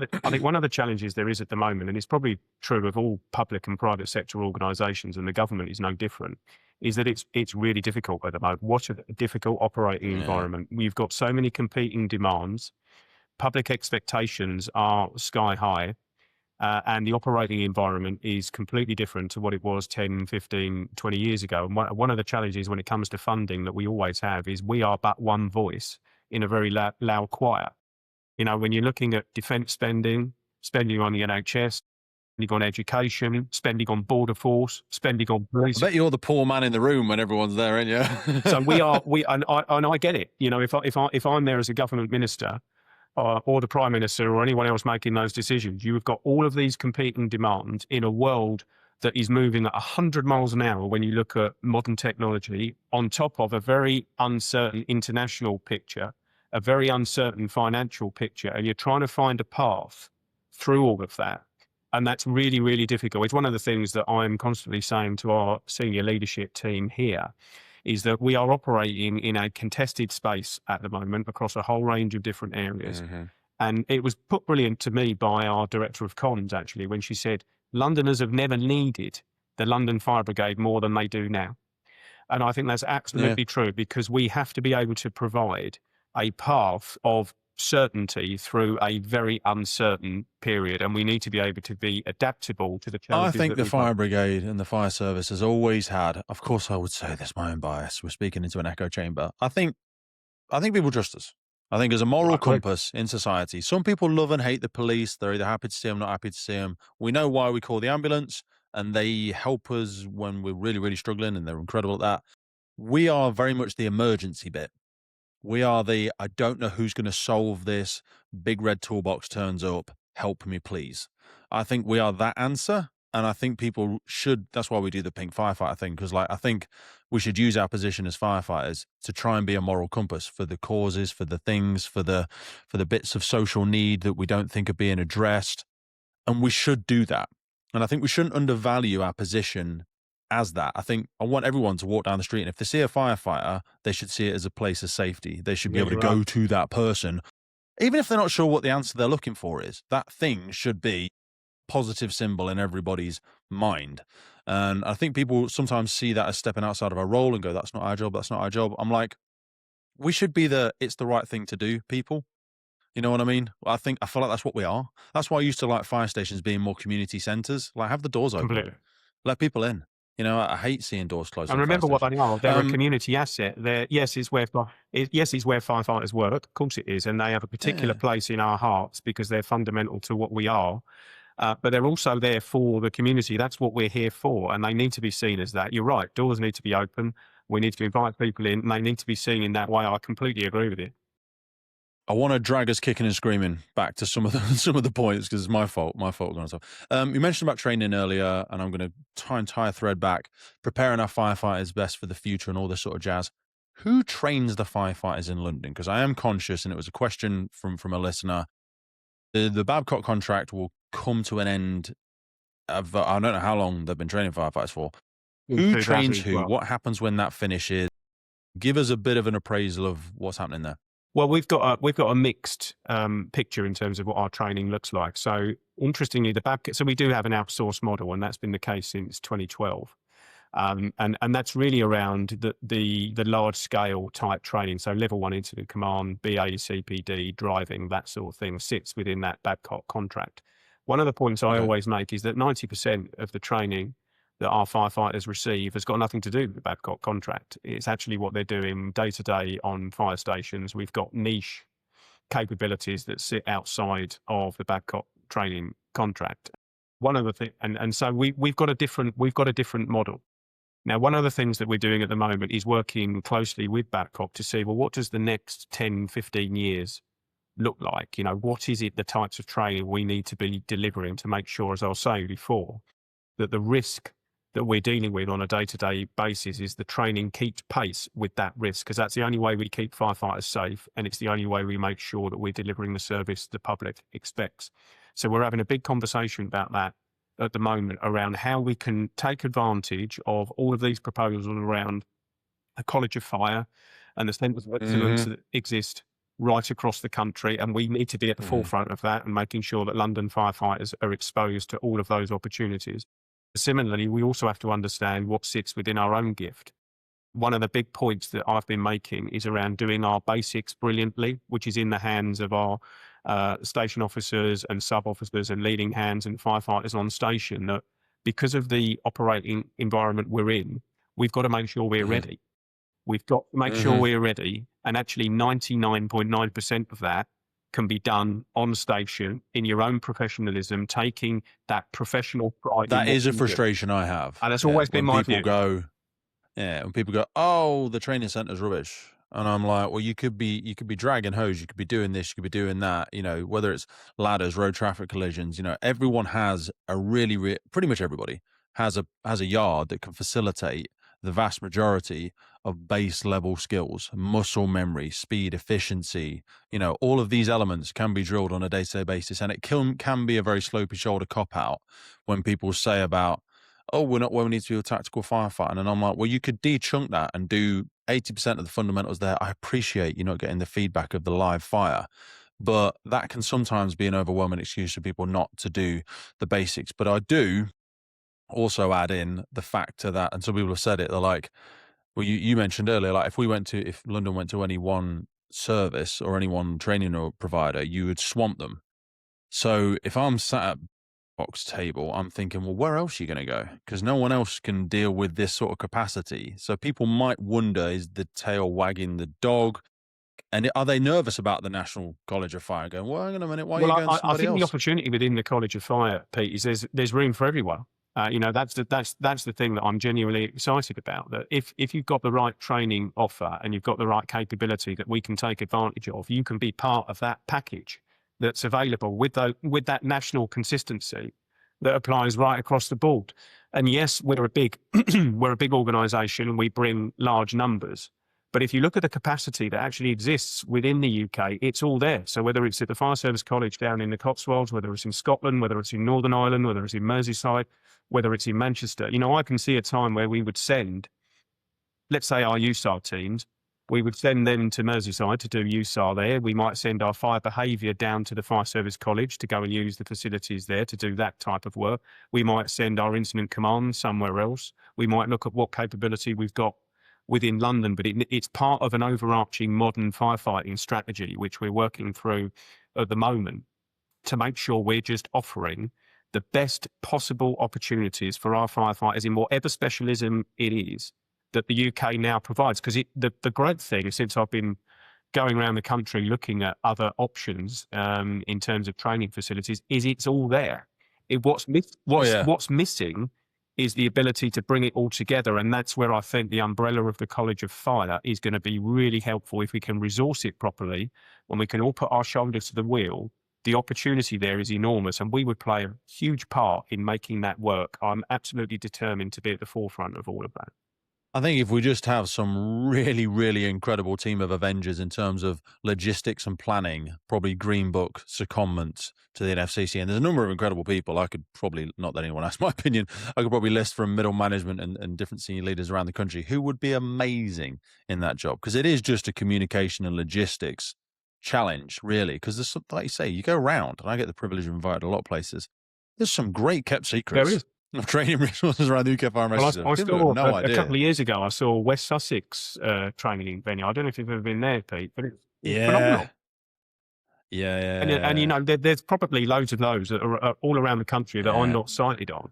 of the challenges there is at the moment, and it's probably true of all public and private sector organisations, and the government is no different, is that it's really difficult at the moment. What a difficult operating environment. We've got so many competing demands. Public expectations are sky high, and the operating environment is completely different to what it was 10, 15, 20 years ago. And one of the challenges when it comes to funding that we always have is we are but one voice in a very loud choir. When you're looking at defence spending on the NHS, spending on education, spending on border force, spending on police. I bet you're the poor man in the room when everyone's there, aren't you? So and I get it. If I'm there as a government minister, or the Prime Minister or anyone else making those decisions, you've got all of these competing demands in a world that is moving at 100 miles an hour when you look at modern technology, on top of a very uncertain international picture, a very uncertain financial picture, and you're trying to find a path through all of that. And that's really, really difficult. It's one of the things that I'm constantly saying to our senior leadership team here, is that we are operating in a contested space at the moment across a whole range of different areas. And it was put brilliant to me by our Director of Comms, actually, when she said, Londoners have never needed the London Fire Brigade more than they do now. And I think that's absolutely true, because we have to be able to provide a path of certainty through a very uncertain period, and we need to be able to be adaptable to the challenges. I think the fire brigade and the fire service has always had, of course I would say this, my own bias, we're speaking into an echo chamber, I think people trust us. I think as a moral compass in society, some people love and hate the police. They're either happy to see them, not happy to see them. We know why we call the ambulance, and they help us when we're really, really struggling, and they're incredible at that. We are very much the emergency bit. We are the, I don't know who's going to solve this. Big red toolbox turns up. Help me, please. I think we are that answer. And I think people should, that's why we do the pink firefighter thing. Because I think we should use our position as firefighters to try and be a moral compass for the causes, for the things, for the bits of social need that we don't think are being addressed. And we should do that. And I think we shouldn't undervalue our position as that. I think I want everyone to walk down the street, and if they see a firefighter, they should see it as a place of safety. They should be able to go to that person, even if they're not sure what the answer they're looking for is. That thing should be a positive symbol in everybody's mind. And I think people sometimes see that as stepping outside of our role and go, that's not our job, that's not our job. I'm like, we should be it's the right thing to do, people. You know what I mean? I feel like that's what we are. That's why I used to like fire stations being more community centers. Like, have the doors open. Completely. Let people in. You know, I hate seeing doors closed. And remember what they are. They're a community asset. Is where firefighters work. Of course it is. And they have a particular place in our hearts because they're fundamental to what we are. But they're also there for the community. That's what we're here for. And they need to be seen as that. You're right. Doors need to be open. We need to invite people in. And they need to be seen in that way. I completely agree with you. I want to drag us kicking and screaming back to some of the points because it's my fault. You mentioned about training earlier, and I'm going to try and tie a thread back. Preparing our firefighters best for the future and all this sort of jazz. Who trains the firefighters in London? Because I am conscious, and it was a question from a listener. The Babcock contract will come to an end. I don't know how long they've been training firefighters for. Who trains who? What happens when that finishes? Give us a bit of an appraisal of what's happening there. Well, we've got a mixed picture in terms of what our training looks like. So interestingly, so we do have an outsourced model, and that's been the case since 2012. And that's really around the large scale type training. So level 1 incident command, BA, CPD, driving, that sort of thing sits within that Babcock contract. One of the points I always make is that 90% of the training that our firefighters receive has got nothing to do with the Babcock contract. It's actually what they're doing day to day on fire stations. We've got niche capabilities that sit outside of the Babcock training contract. One of the things, and so we've got a different model. Now, one of the things that we're doing at the moment is working closely with Babcock to see, well, what does the next 10, 15 years look like? You know, what is it, the types of training we need to be delivering to make sure, as I was saying before, that the risk that we're dealing with on a day-to-day basis is the training keeps pace with that risk, because that's the only way we keep firefighters safe, and it's the only way we make sure that we're delivering the service the public expects. So we're having a big conversation about that at the moment around how we can take advantage of all of these proposals around a College of Fire and the centres of excellence that exist right across the country. And we need to be at the forefront of that and making sure that London firefighters are exposed to all of those opportunities. Similarly, we also have to understand what sits within our own gift. One of the big points that I've been making is around doing our basics brilliantly, which is in the hands of our station officers and sub-officers and leading hands and firefighters on station, that because of the operating environment we're in, we've got to make sure we're ready. We've got to make sure we're ready. And actually 99.9% of that can be done on station in your own professionalism, taking that professional pride. That is a frustration I have. And that's always been my view. When people go, oh, the training centre's rubbish. And I'm like, well, you could be dragging hose, you could be doing this, you could be doing that, you know, whether it's ladders, road traffic collisions, you know, everyone has pretty much everybody has a yard that can facilitate the vast majority of base level skills, muscle memory, speed, efficiency, you know, all of these elements can be drilled on a day-to-day basis. And it can be a very slopey shoulder cop-out when people say about, oh, we're not where we need to be with tactical firefighting. And I'm like, well, you could de-chunk that and do 80% of the fundamentals there. I appreciate you're not getting the feedback of the live fire, but that can sometimes be an overwhelming excuse for people not to do the basics. But I do also add in the factor that, and some people have said it, they're like, well, you mentioned earlier, like if London went to any one service or any one training or provider, you would swamp them. So if I'm sat at box table, I'm thinking, well, where else are you going to go? Because no one else can deal with this sort of capacity. So people might wonder, is the tail wagging the dog? And are they nervous about the National College of Fire? Going, well, hang on a minute, why are you going to somebody else? I think the opportunity within the College of Fire, Pete, is there's room for everyone. That's the thing that I'm genuinely excited about. That if you've got the right training offer and you've got the right capability that we can take advantage of, you can be part of that package that's available with that national consistency that applies right across the board. And yes, we're a big we're a big organisation and we bring large numbers. But if you look at the capacity that actually exists within the UK, it's all there. So whether it's at the Fire Service College down in the Cotswolds, whether it's in Scotland, whether it's in Northern Ireland, whether it's in Merseyside, whether it's in Manchester, I can see a time where we would send, let's say our USAR teams, we would send them to Merseyside to do USAR there. We might send our fire behaviour down to the Fire Service College to go and use the facilities there to do that type of work. We might send our incident command somewhere else. We might look at what capability we've got within London, but it's part of an overarching modern firefighting strategy, which we're working through at the moment to make sure we're just offering the best possible opportunities for our firefighters in whatever specialism it is that the UK now provides. Because the great thing, since I've been going around the country looking at other options in terms of training facilities, is it's all there. What's missing is the ability to bring it all together. And that's where I think the umbrella of the College of Fire is going to be really helpful if we can resource it properly, when we can all put our shoulders to the wheel. The opportunity there is enormous, and we would play a huge part in making that work. I'm absolutely determined to be at the forefront of all of that. I think if we just have some really, really incredible team of Avengers in terms of logistics and planning, probably Green Book, secondments to the NFCC, and there's a number of incredible people. I could probably, not that anyone asks my opinion, I could probably list from middle management and different senior leaders around the country who would be amazing in that job, because it is just a communication and logistics challenge, really, because there's, like you say, you go around, and I get the privilege of inviting a lot of places. There's some great kept secrets. There is. Of training resources around the UK Fire and Rescue. I saw a couple of years ago, I saw West Sussex training venue. I don't know if you've ever been there, Pete, but it's phenomenal. Yeah. And there's probably loads of those that are all around the country that I'm not sighted on.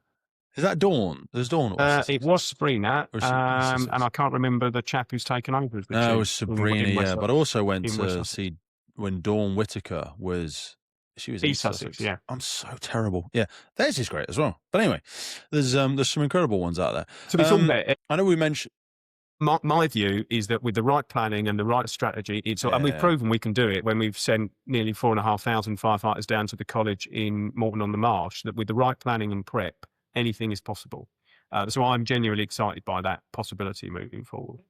Is that Dawn? There's Dawn. It was Sabrina, and I can't remember the chap who's taken over. It was Sabrina, but I also went to see when Dawn Whitaker was. She was East Sussex. Yeah. I'm so terrible. Yeah, theirs is great as well. But anyway, there's some incredible ones out there. To be fair, I know we mentioned. My view is that with the right planning and the right strategy, and we've proven we can do it when we've sent nearly 4,500 firefighters down to the college in Morton-on-the-Marsh, that with the right planning and prep, anything is possible. So I'm genuinely excited by that possibility moving forward.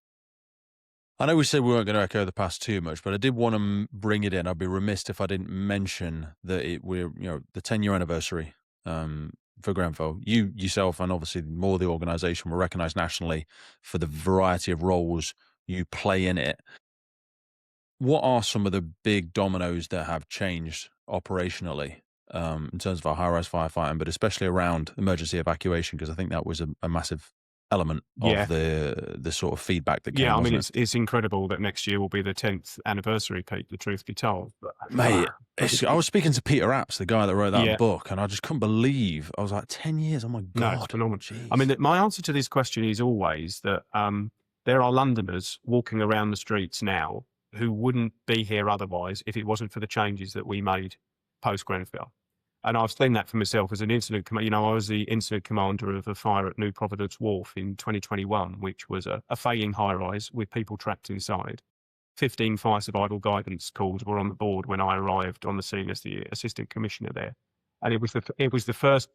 I know we said we weren't going to echo the past too much, but I did want to bring it in. I'd be remiss if I didn't mention that we're the 10-year anniversary for Grenfell. You yourself, and obviously more the organisation, were recognised nationally for the variety of roles you play in it. What are some of the big dominoes that have changed operationally in terms of our high-rise firefighting, but especially around emergency evacuation? Because I think that was a massive element of the sort of feedback that came. Yeah, I mean, it's incredible that next year will be the 10th anniversary, Pete, the truth be told. But, mate, I was speaking to Peter Apps, the guy that wrote that book, and I just couldn't believe. I was like, 10 years, oh my God. No, it's phenomenal. I mean, my answer to this question is always that there are Londoners walking around the streets now who wouldn't be here otherwise if it wasn't for the changes that we made post-Grenfell. And I've seen that for myself as an incident commander. I was the incident commander of a fire at New Providence Wharf in 2021, which was a failing high-rise with people trapped inside. 15 fire survival guidance calls were on the board when I arrived on the scene as the assistant commissioner there. And it was the first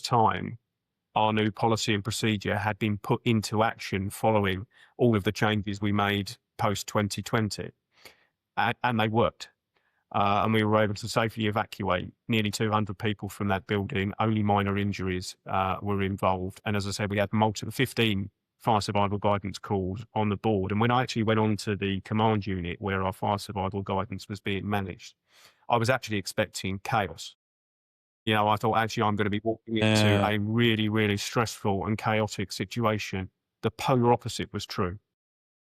time our new policy and procedure had been put into action following all of the changes we made post-2020. And they worked. And we were able to safely evacuate nearly 200 people from that building. Only minor injuries were involved. And as I said, we had 15 fire survival guidance calls on the board. And when I actually went on to the command unit where our fire survival guidance was being managed, I was actually expecting chaos. I thought, actually, I'm going to be walking into a really, really stressful and chaotic situation. The polar opposite was true.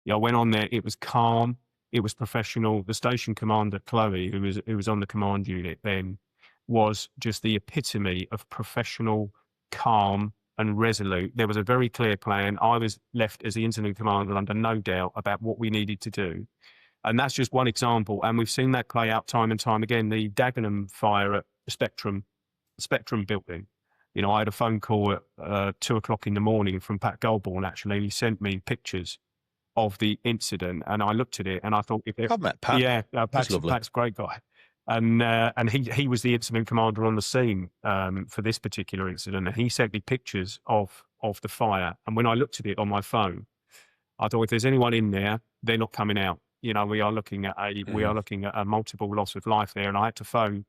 I went on there, it was calm. It was professional. The station commander, Chloe, who was on the command unit then, was just the epitome of professional, calm and resolute. There was a very clear plan. I was left as the incident commander under no doubt about what we needed to do. And that's just one example. And we've seen that play out time and time again. The Dagenham fire at the Spectrum building. I had a phone call at 2:00 in the morning from Pat Goldborn. Actually, he sent me pictures of the incident, and I looked at it and I thought, I've met Pat. Yeah, Pat's lovely. Pat's a great guy, and he was the incident commander on the scene for this particular incident, and he sent me pictures of the fire. And when I looked at it on my phone, I thought, if there's anyone in there, they're not coming out. We are looking at a multiple loss of life there, and I had to phone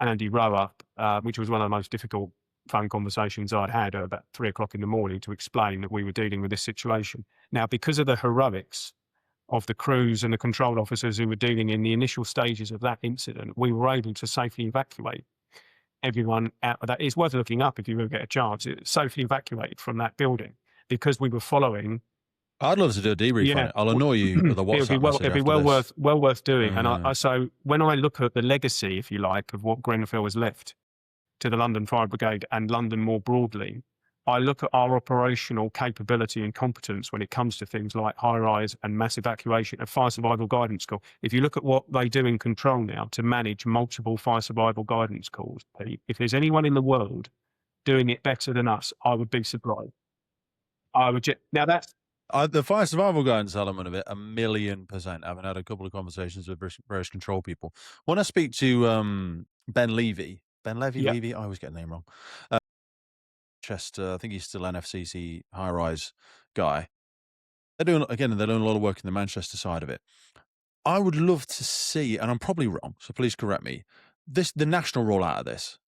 Andy Rowe up, which was one of the most difficult phone conversations I'd had at about 3:00 in the morning, to explain that we were dealing with this situation. Now, because of the heroics of the crews and the control officers who were dealing in the initial stages of that incident, we were able to safely evacuate everyone out of that. It's worth looking up if you will get a chance. It's safely evacuated from that building because we were following. I'd love to do a debrief on it. I'll annoy you with a WhatsApp message. It'd be well worth doing. And so when I look at the legacy, if you like, of what Grenfell has left to the London Fire Brigade and London more broadly, I look at our operational capability and competence when it comes to things like high-rise and mass evacuation and fire survival guidance call. If you look at what they do in control now to manage multiple fire survival guidance calls, Pete, if there's anyone in the world doing it better than us, I would be surprised. Now that's the fire survival guidance element of it, 1,000,000%. I've had a couple of conversations with various control people. When I speak to Ben Levy, Levy, I always get the name wrong. Chester, I think he's still NFCC high-rise guy. They're doing a lot of work in the Manchester side of it. I would love to see, and I'm probably wrong, so please correct me, the national rollout of this.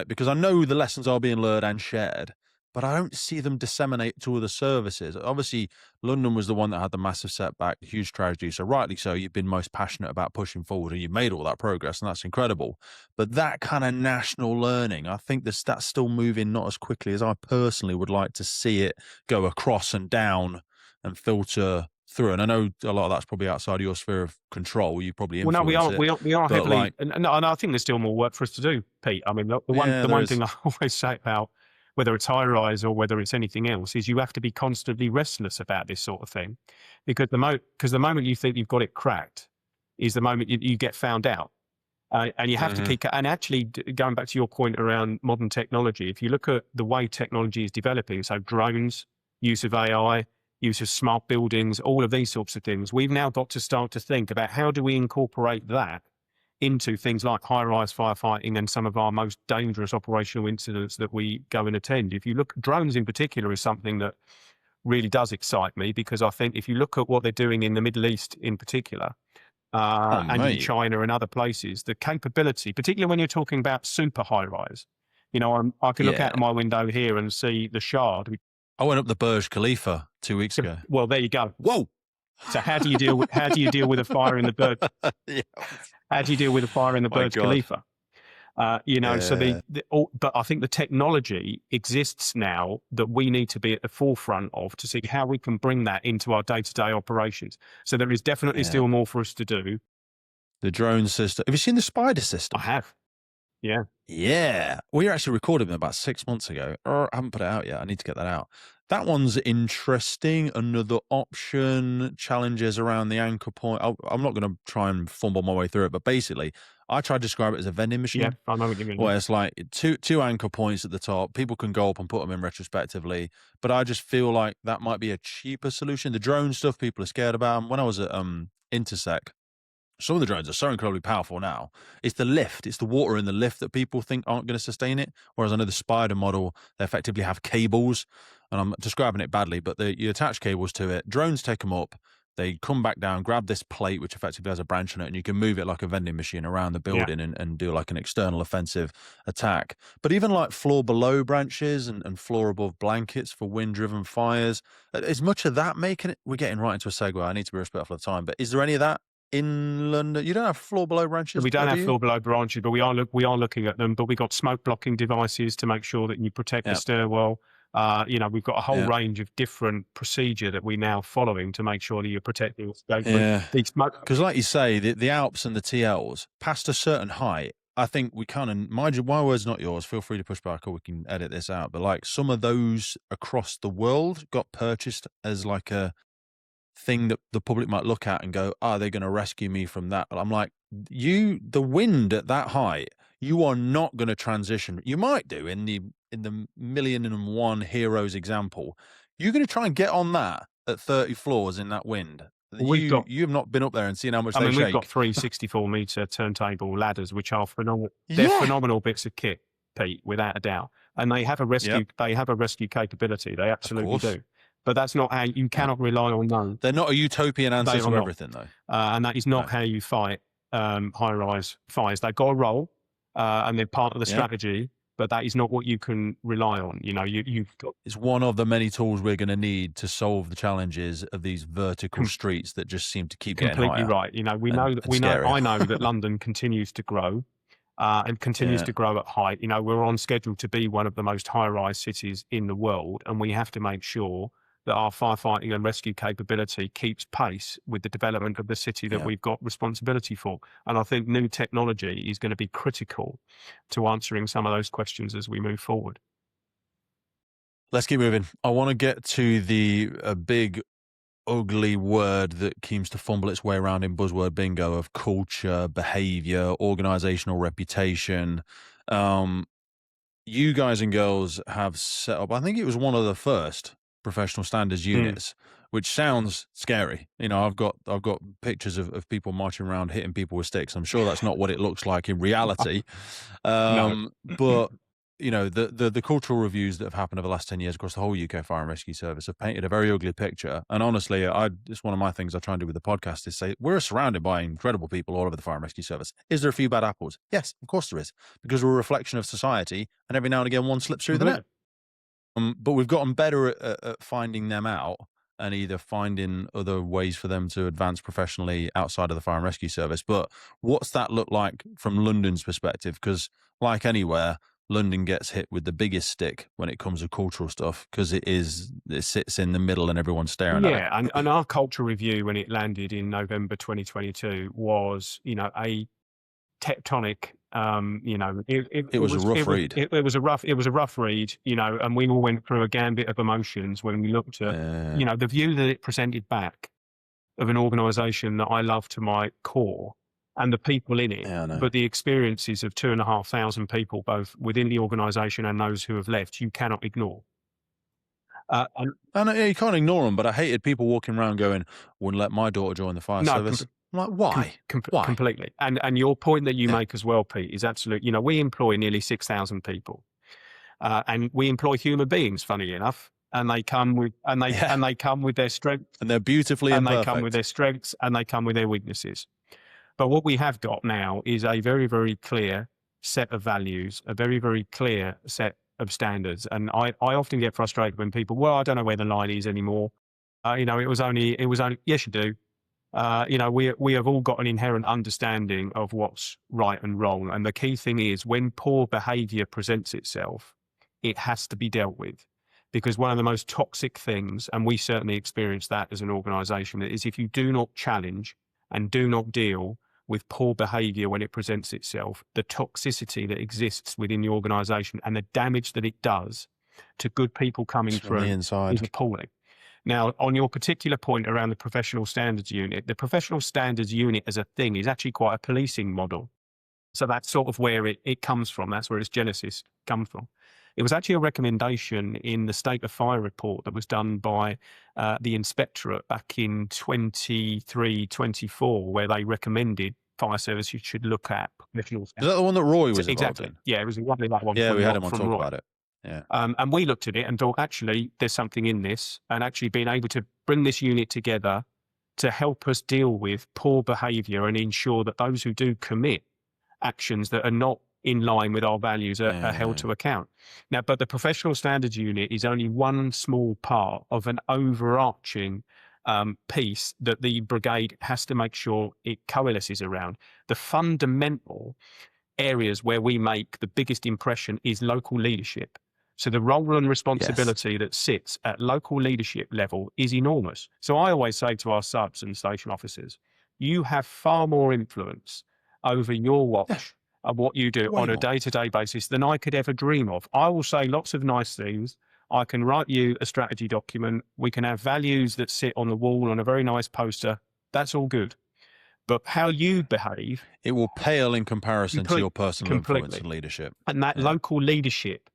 Because I know the lessons are being learned and shared, but I don't see them disseminate to other services. Obviously, London was the one that had the massive setback, huge tragedy. So rightly so, you've been most passionate about pushing forward and you've made all that progress, and that's incredible. But that kind of national learning, I think that's still moving not as quickly as I personally would like to see it go across and down and filter through. And I know a lot of that's probably outside of your sphere of control. You probably influence we are heavily, and I think there's still more work for us to do, Pete. I mean, the one thing I always say about whether it's high-rise or whether it's anything else, is you have to be constantly restless about this sort of thing, because the moment you think you've got it cracked is the moment you get found out. And you have to keep, and actually going back to your point around modern technology, if you look at the way technology is developing, so drones, use of AI, use of smart buildings, all of these sorts of things, we've now got to start to think about how do we incorporate that into things like high-rise firefighting and some of our most dangerous operational incidents that we go and attend. If you look, drones in particular is something that really does excite me, because I think if you look at what they're doing in the Middle East in particular, and in China and other places, the capability, particularly when you're talking about super high-rise, I can look out my window here and see the Shard. I went up the Burj Khalifa 2 weeks ago. Well, there you go. Whoa! So how do you deal with a fire in the Burj? How do you deal with a fire in the Burj Khalifa? So but I think the technology exists now that we need to be at the forefront of, to see how we can bring that into our day-to-day operations. So there is definitely still more for us to do. The drone system. Have you seen the spider system? I have. Yeah. Yeah. We actually recorded them about 6 months ago. I haven't put it out yet. I need to get that out. That one's interesting. Another option, challenges around the anchor point. I'm not going to try and fumble my way through it, but basically, I try to describe it as a vending machine. Yeah, I know what you mean. Where it's like two anchor points at the top. People can go up and put them in retrospectively, but I just feel like that might be a cheaper solution. The drone stuff, people are scared about. And when I was at Intersec, some of the drones are so incredibly powerful now. It's the lift, it's the water in the lift that people think aren't going to sustain it. Whereas I know the Spider model, they effectively have cables, and I'm describing it badly, but you attach cables to it. Drones take them up, they come back down, grab this plate, which effectively has a branch on it, and you can move it like a vending machine around the building and do like an external offensive attack. But even like floor below branches and floor above blankets for wind-driven fires, is much of that making it? We're getting right into a segue. I need to be respectful of the time, but is there any of that in London? You don't have floor below branches? We don't have floor below branches, but we are looking at them. But we've got smoke blocking devices to make sure that you protect the stairwell. We've got a whole range of different procedure that we're now following to make sure that you're protecting because like you say, the Alps and the TLs past a certain height, I think we kind of, mind you, my words not yours, feel free to push back or we can edit this out, but like some of those across the world got purchased as like a thing that the public might look at and go, are they going to rescue me from that? But I'm like, the wind at that height, you are not going to transition. You might do in the 1,000,001 heroes example. You're going to try and get on that at 30 floors in that wind. You have not been up there and seen how much they shake. We've got 3 64-meter turntable ladders, which are phenomenal. Yeah. They're phenomenal bits of kit, Pete, without a doubt. And they have a rescue. Yep. They have a rescue capability. They absolutely do. But that's not how you cannot rely on those. They're not a utopian answer to everything, though. And that is not how you fight high-rise fires. They've got a role, and they're part of the strategy. But that is not what you can rely on. You know, you've got. It's one of the many tools we're going to need to solve the challenges of these vertical streets that just seem to keep getting higher. Completely right. You know, I know that London continues to grow, and continues to grow at height. You know, we're on schedule to be one of the most high-rise cities in the world, and we have to make sure that our firefighting and rescue capability keeps pace with the development of the city that we've got responsibility for. And I think new technology is going to be critical to answering some of those questions as we move forward. Let's keep moving. I want to get to the big, ugly word that seems to fumble its way around in buzzword bingo of culture, behavior, organizational reputation. You guys and girls have set up, I think it was one of the first professional standards units, which sounds scary. You know, I've got pictures of people marching around hitting people with sticks. I'm sure that's not what it looks like in reality. No. But you know, the cultural reviews that have happened over the last 10 years across the whole UK Fire and Rescue Service have painted a very ugly picture. And honestly, it's one of my things I try and do with the podcast is say, we're surrounded by incredible people all over the Fire and Rescue Service. Is there a few bad apples? Yes, of course there is, because we're a reflection of society, and every now and again one slips through the net. But we've gotten better at finding them out and either finding other ways for them to advance professionally outside of the Fire and Rescue Service. But what's that look like from London's perspective? Because like anywhere, London gets hit with the biggest stick when it comes to cultural stuff, because it sits in the middle and everyone's staring at it. Yeah, and our culture review, when it landed in November 2022, was, you know, a tectonic. You know, it was a rough read. It was a rough read. You know, and we all went through a gambit of emotions when we looked at, you know, the view that it presented back of an organisation that I love to my core, and the people in it, but the experiences of 2,500 people, both within the organisation and those who have left, you cannot ignore. You can't ignore them, but I hated people walking around going, wouldn't let my daughter join the fire service. I'm like, why? Why? Completely. And your point that you make as well, Pete, is absolute. You know, we employ nearly 6,000 people, and we employ human beings, funny enough, and they come with they come with their strengths, and they're beautifully imperfect. They come with their strengths, and they come with their weaknesses. But what we have got now is a very, very clear set of values, a very, very clear set of standards. And I often get frustrated when people, well, I don't know where the line is anymore. You know, it was only, yes, you do. You know, we have all got an inherent understanding of what's right and wrong. And the key thing is, when poor behavior presents itself, it has to be dealt with. Because one of the most toxic things, and we certainly experience that as an organisation, is if you do not challenge and do not deal with poor behavior when it presents itself, the toxicity that exists within the organisation and the damage that it does to good people coming through is appalling. Now, on your particular point around the professional standards unit, the professional standards unit as a thing is actually quite a policing model. So that's sort of where it comes from. That's where its genesis comes from. It was actually a recommendation in the State of Fire report that was done by the Inspectorate back in 23-24, where they recommended fire services should look at professional standards. Is that the one that Roy was involved in? Yeah, it was exactly that one. Yeah, we had him on talk about it. Yeah. And we looked at it and thought, actually, there's something in this, and actually being able to bring this unit together to help us deal with poor behaviour and ensure that those who do commit actions that are not in line with our values are held to account. Now, but the professional standards unit is only one small part of an overarching piece that the brigade has to make sure it coalesces around. The fundamental areas where we make the biggest impression is local leadership. So the role and responsibility that sits at local leadership level is enormous. So I always say to our subs and station officers, you have far more influence over your watch of what you do on a day-to-day basis than I could ever dream of. I will say lots of nice things. I can write you a strategy document. We can have values that sit on the wall on a very nice poster. That's all good. but how you behave, it will pale in comparison to your personal influence and leadership. And that local leadership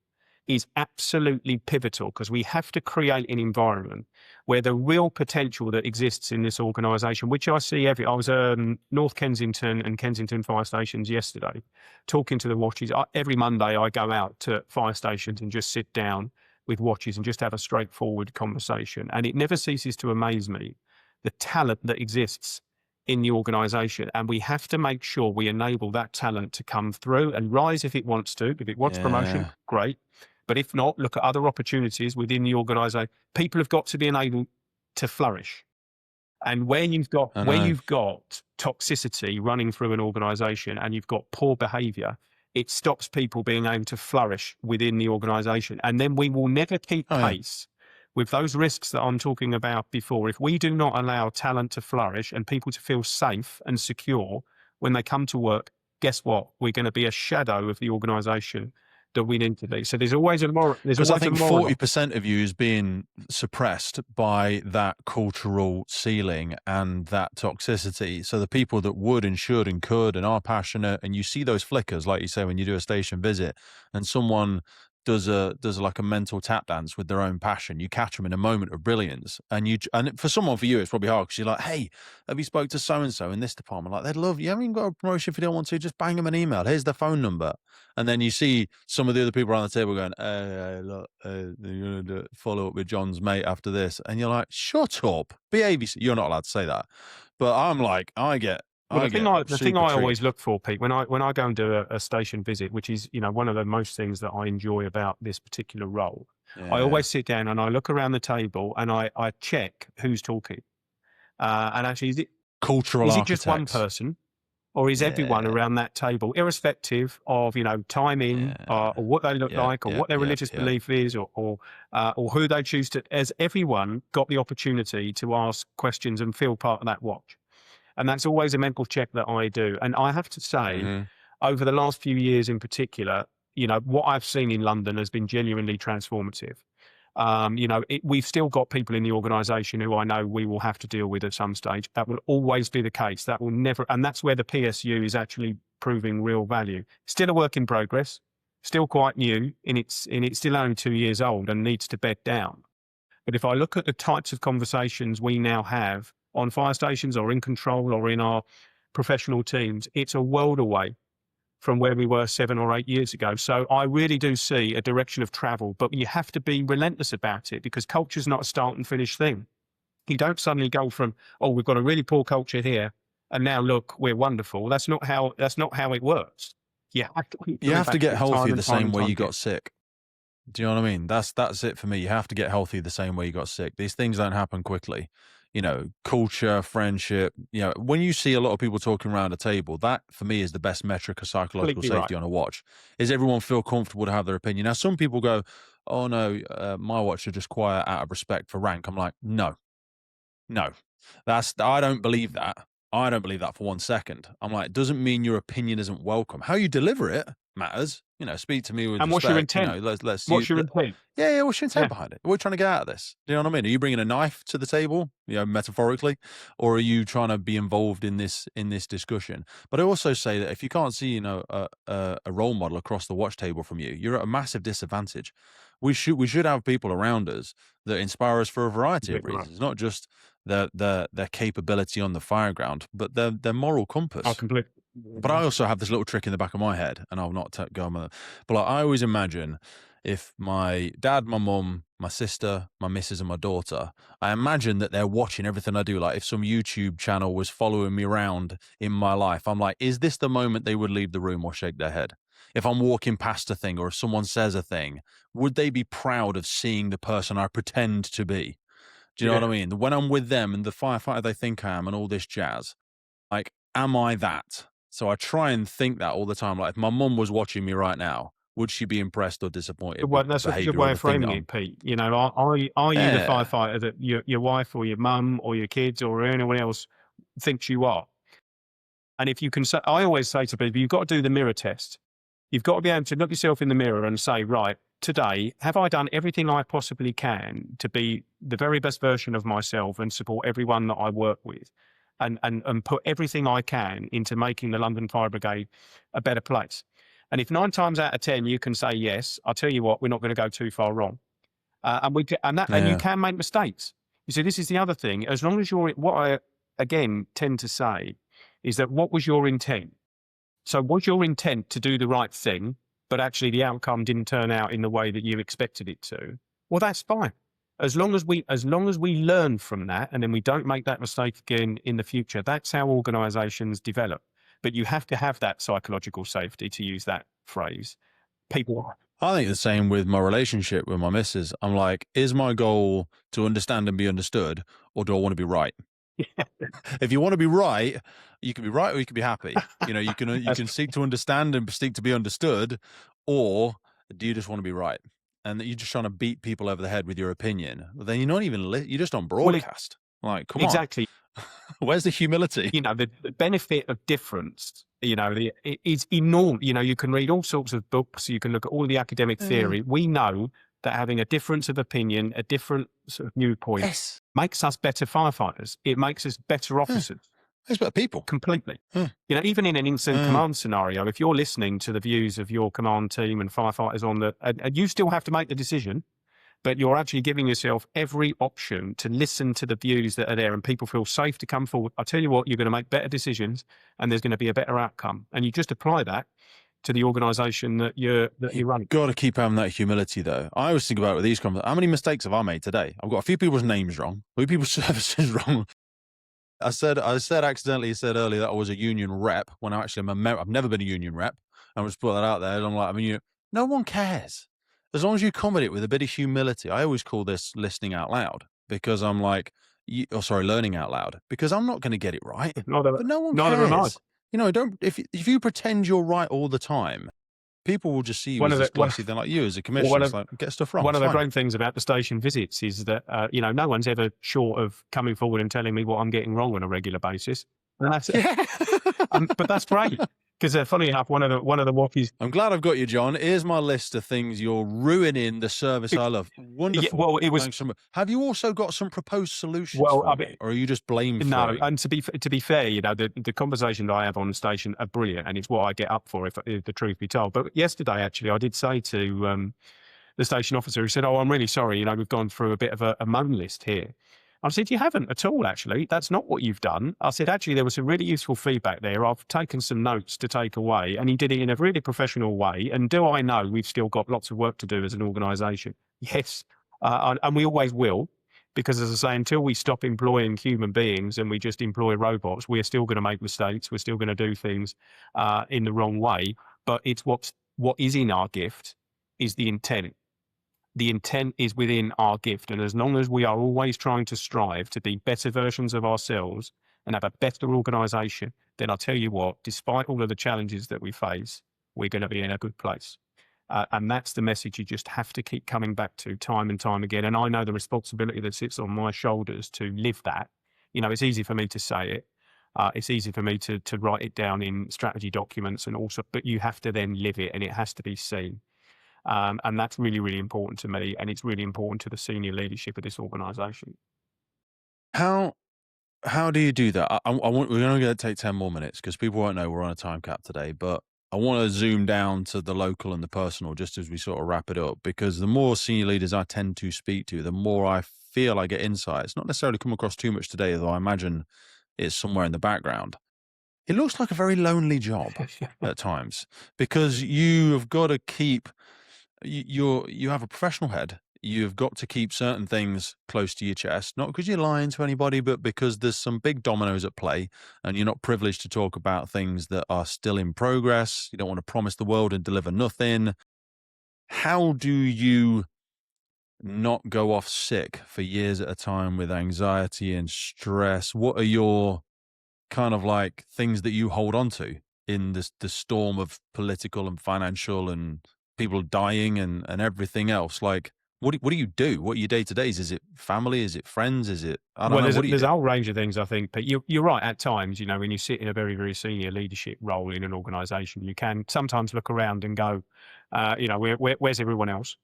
is absolutely pivotal, because we have to create an environment where the real potential that exists in this organisation, which I see I was North Kensington and Kensington fire stations yesterday, talking to the watches. Every Monday I go out to fire stations and just sit down with watches and just have a straightforward conversation. And it never ceases to amaze me, the talent that exists in the organisation, and we have to make sure we enable that talent to come through and rise if it wants to. If it wants promotion, great. But if not, look at other opportunities within the organisation. People have got to be enabled to flourish. And when you've got toxicity running through an organisation and you've got poor behaviour, it stops people being able to flourish within the organisation. And then we will never keep pace with those risks that I'm talking about before. If we do not allow talent to flourish and people to feel safe and secure when they come to work, guess what? We're going to be a shadow of the organisation that we need to be. So there's always a moral. Because I think 40% of you is being suppressed by that cultural ceiling and that toxicity. So the people that would and should and could and are passionate, and you see those flickers, like you say, when you do a station visit and someone does like a mental tap dance with their own passion, you catch them in a moment of brilliance. And for you, it's probably hard because you're like, hey, have you spoke to so-and-so in this department? Like, they'd love you. Haven't even got a promotion if you don't want to. Just bang them an email. Here's the phone number. And then you see some of the other people around the table going, look, you're going to follow up with John's mate after this. And you're like, shut up. Behave yourself. You're not allowed to say that. But I'm like, the thing I always look for, Pete, when I go and do a station visit, which is, one of the most things that I enjoy about this particular role, I always sit down and I look around the table and I check who's talking. And actually, is it just one person, or is everyone around that table, irrespective of, timing or what they look like or what their religious belief is or who they choose to, has everyone got the opportunity to ask questions and feel part of that watch? And that's always a mental check that I do. And I have to say, over the last few years in particular, what I've seen in London has been genuinely transformative. We've still got people in the organisation who I know we will have to deal with at some stage. That will always be the case. That will never, and that's where the PSU is actually proving real value. Still a work in progress, still quite new, and it's still only 2 years old and needs to bed down. But if I look at the types of conversations we now have on fire stations or in control or in our professional teams, it's a world away from where we were 7 or 8 years ago. So I really do see a direction of travel, but you have to be relentless about it, because culture's not a start and finish thing. You don't suddenly go from, we've got a really poor culture here, and now look, we're wonderful. That's not how it works. You have to get healthy the same way you got sick. Do you know what I mean? That's it for me. You have to get healthy the same way you got sick. These things don't happen quickly. Culture, friendship, when you see a lot of people talking around a table, that for me is the best metric of psychological safety on a watch. Is everyone feel comfortable to have their opinion? Now, some people go, oh no, my watch are just quiet out of respect for rank. I'm like, no, I don't believe that. I don't believe that for 1 second. I'm like, it doesn't mean your opinion isn't welcome. How you deliver it matters. Speak to me with respect. What's your intent? What's your intent? Yeah, what's your intent behind it? What are you trying to get out of this? Do you know what I mean? Are you bringing a knife to the table, metaphorically, or are you trying to be involved in this discussion? But I also say that if you can't see, a role model across the watch table from you, you're at a massive disadvantage. We should have people around us that inspire us for a variety of reasons, not just their capability on the fire ground, but their moral compass. I completely. But I also have this little trick in the back of my head, and I'll not go on with it. But I always imagine if my dad, my mum, my sister, my missus, and my daughter, I imagine that they're watching everything I do. Like if some YouTube channel was following me around in my life, I'm like, is this the moment they would leave the room or shake their head? If I'm walking past a thing or if someone says a thing, would they be proud of seeing the person I pretend to be? Do you know what I mean? When I'm with them and the firefighter they think I am and all this jazz, like, am I that? So I try and think that all the time. Like if my mum was watching me right now, would she be impressed or disappointed? Well, that's a good way of framing it, Pete. Are you the firefighter that your wife or your mum or your kids or anyone else thinks you are? And if you can say, I always say to people, you've got to do the mirror test. You've got to be able to look yourself in the mirror and say, right, today, have I done everything I possibly can to be the very best version of myself and support everyone that I work with? and put everything I can into making the London Fire Brigade a better place. And if 9 times out of 10 you can say yes, I'll tell you what, we're not going to go too far wrong. And you can make mistakes. You see, this is the other thing. As long as what I again tend to say is that what was your intent? So was your intent to do the right thing, but actually the outcome didn't turn out in the way that you expected it to? Well, that's fine. As long as we learn from that, and then we don't make that mistake again in the future, that's how organizations develop. But you have to have that psychological safety, to use that phrase. I think the same with my relationship with my missus. I'm like, is my goal to understand and be understood, or do I want to be right? Yeah. If you want to be right, you can be right or you can be happy. You know, you can seek to understand and seek to be understood, or do you just want to be right? And that you're just trying to beat people over the head with your opinion. Well, then you're not even you're just on broadcast. Like, come on. Exactly. Where's the humility? You know, the benefit of difference, you know, it's enormous. You know, you can read all sorts of books. You can look at all the academic theory. We know that having a difference of opinion, a different sort of viewpoint, makes us better firefighters. It makes us better officers. Makes better people. Completely. You know, even in an incident command scenario, if you're listening to the views of your command team and firefighters and you still have to make the decision, but you're actually giving yourself every option to listen to the views that are there, and people feel safe to come forward. I tell you what, you're going to make better decisions and there's going to be a better outcome. And you just apply that to the organisation that you're running. Got to keep having that humility, though. I always think about it with these conversations. How many mistakes have I made today? I've got a few people's names wrong, a few people's services wrong. I said accidentally said earlier that I was a union rep when I've never been a union rep. I just put that out there. And I'm like, no one cares. As long as you come at it with a bit of humility. I always call this listening out loud, because I'm like, learning out loud, because I'm not going to get it right. But no one cares. You know, if you pretend you're right all the time, people will just see you as disgusted. They're like you as a commissioner. Like, get stuff wrong. One of the great things about the station visits is that, you know, no one's ever short of coming forward and telling me what I'm getting wrong on a regular basis. And that's but that's great. Because funny enough, one of the walkies. I'm glad I've got you, John. Here's my list of things you're ruining the service I love. Wonderful. Yeah, well, it was. Have you also got some proposed solutions? Well, or are you just blamed? No, and to be fair, you know, the conversation that I have on the station are brilliant, and it's what I get up for, if the truth be told. But yesterday, actually, I did say to the station officer, who said, "Oh, I'm really sorry. You know, we've gone through a bit of a moan list here." I said, you haven't at all, actually. That's not what you've done. I said, actually, there was some really useful feedback there. I've taken some notes to take away. And he did it in a really professional way. And do I know we've still got lots of work to do as an organisation? Yes. And we always will. Because, as I say, until we stop employing human beings and we just employ robots, we're still going to make mistakes. We're still going to do things in the wrong way. But it's what is in our gift is the intent. The intent is within our gift. And as long as we are always trying to strive to be better versions of ourselves and have a better organisation, then I'll tell you what, despite all of the challenges that we face, we're going to be in a good place. And that's the message you just have to keep coming back to time and time again. And I know the responsibility that sits on my shoulders to live that. You know, it's easy for me to say it. It's easy for me to write it down in strategy documents and also, but you have to then live it, and it has to be seen. And that's really, really important to me, and it's really important to the senior leadership of this organisation. How do you do that? We're only going to take 10 more minutes because people won't know we're on a time cap today, but I want to zoom down to the local and the personal just as we sort of wrap it up, because the more senior leaders I tend to speak to, the more I feel I get insights. Not necessarily come across too much today, though I imagine it's somewhere in the background. It looks like a very lonely job at times, because you have got to keep... You have a professional head. You've got to keep certain things close to your chest, not because you're lying to anybody, but because there's some big dominoes at play, and you're not privileged to talk about things that are still in progress. You don't want to promise the world and deliver nothing. How do you not go off sick for years at a time with anxiety and stress? What are your kind of like things that you hold on to in the storm of political and financial and people dying and everything else? Like, what do you do? What are your day-to-days? Is it family? Is it friends? Is it, I don't know. There's a whole range of things, I think. But you're right. At times, you know, when you sit in a very, very senior leadership role in an organisation, you can sometimes look around and go, you know, where's everyone else?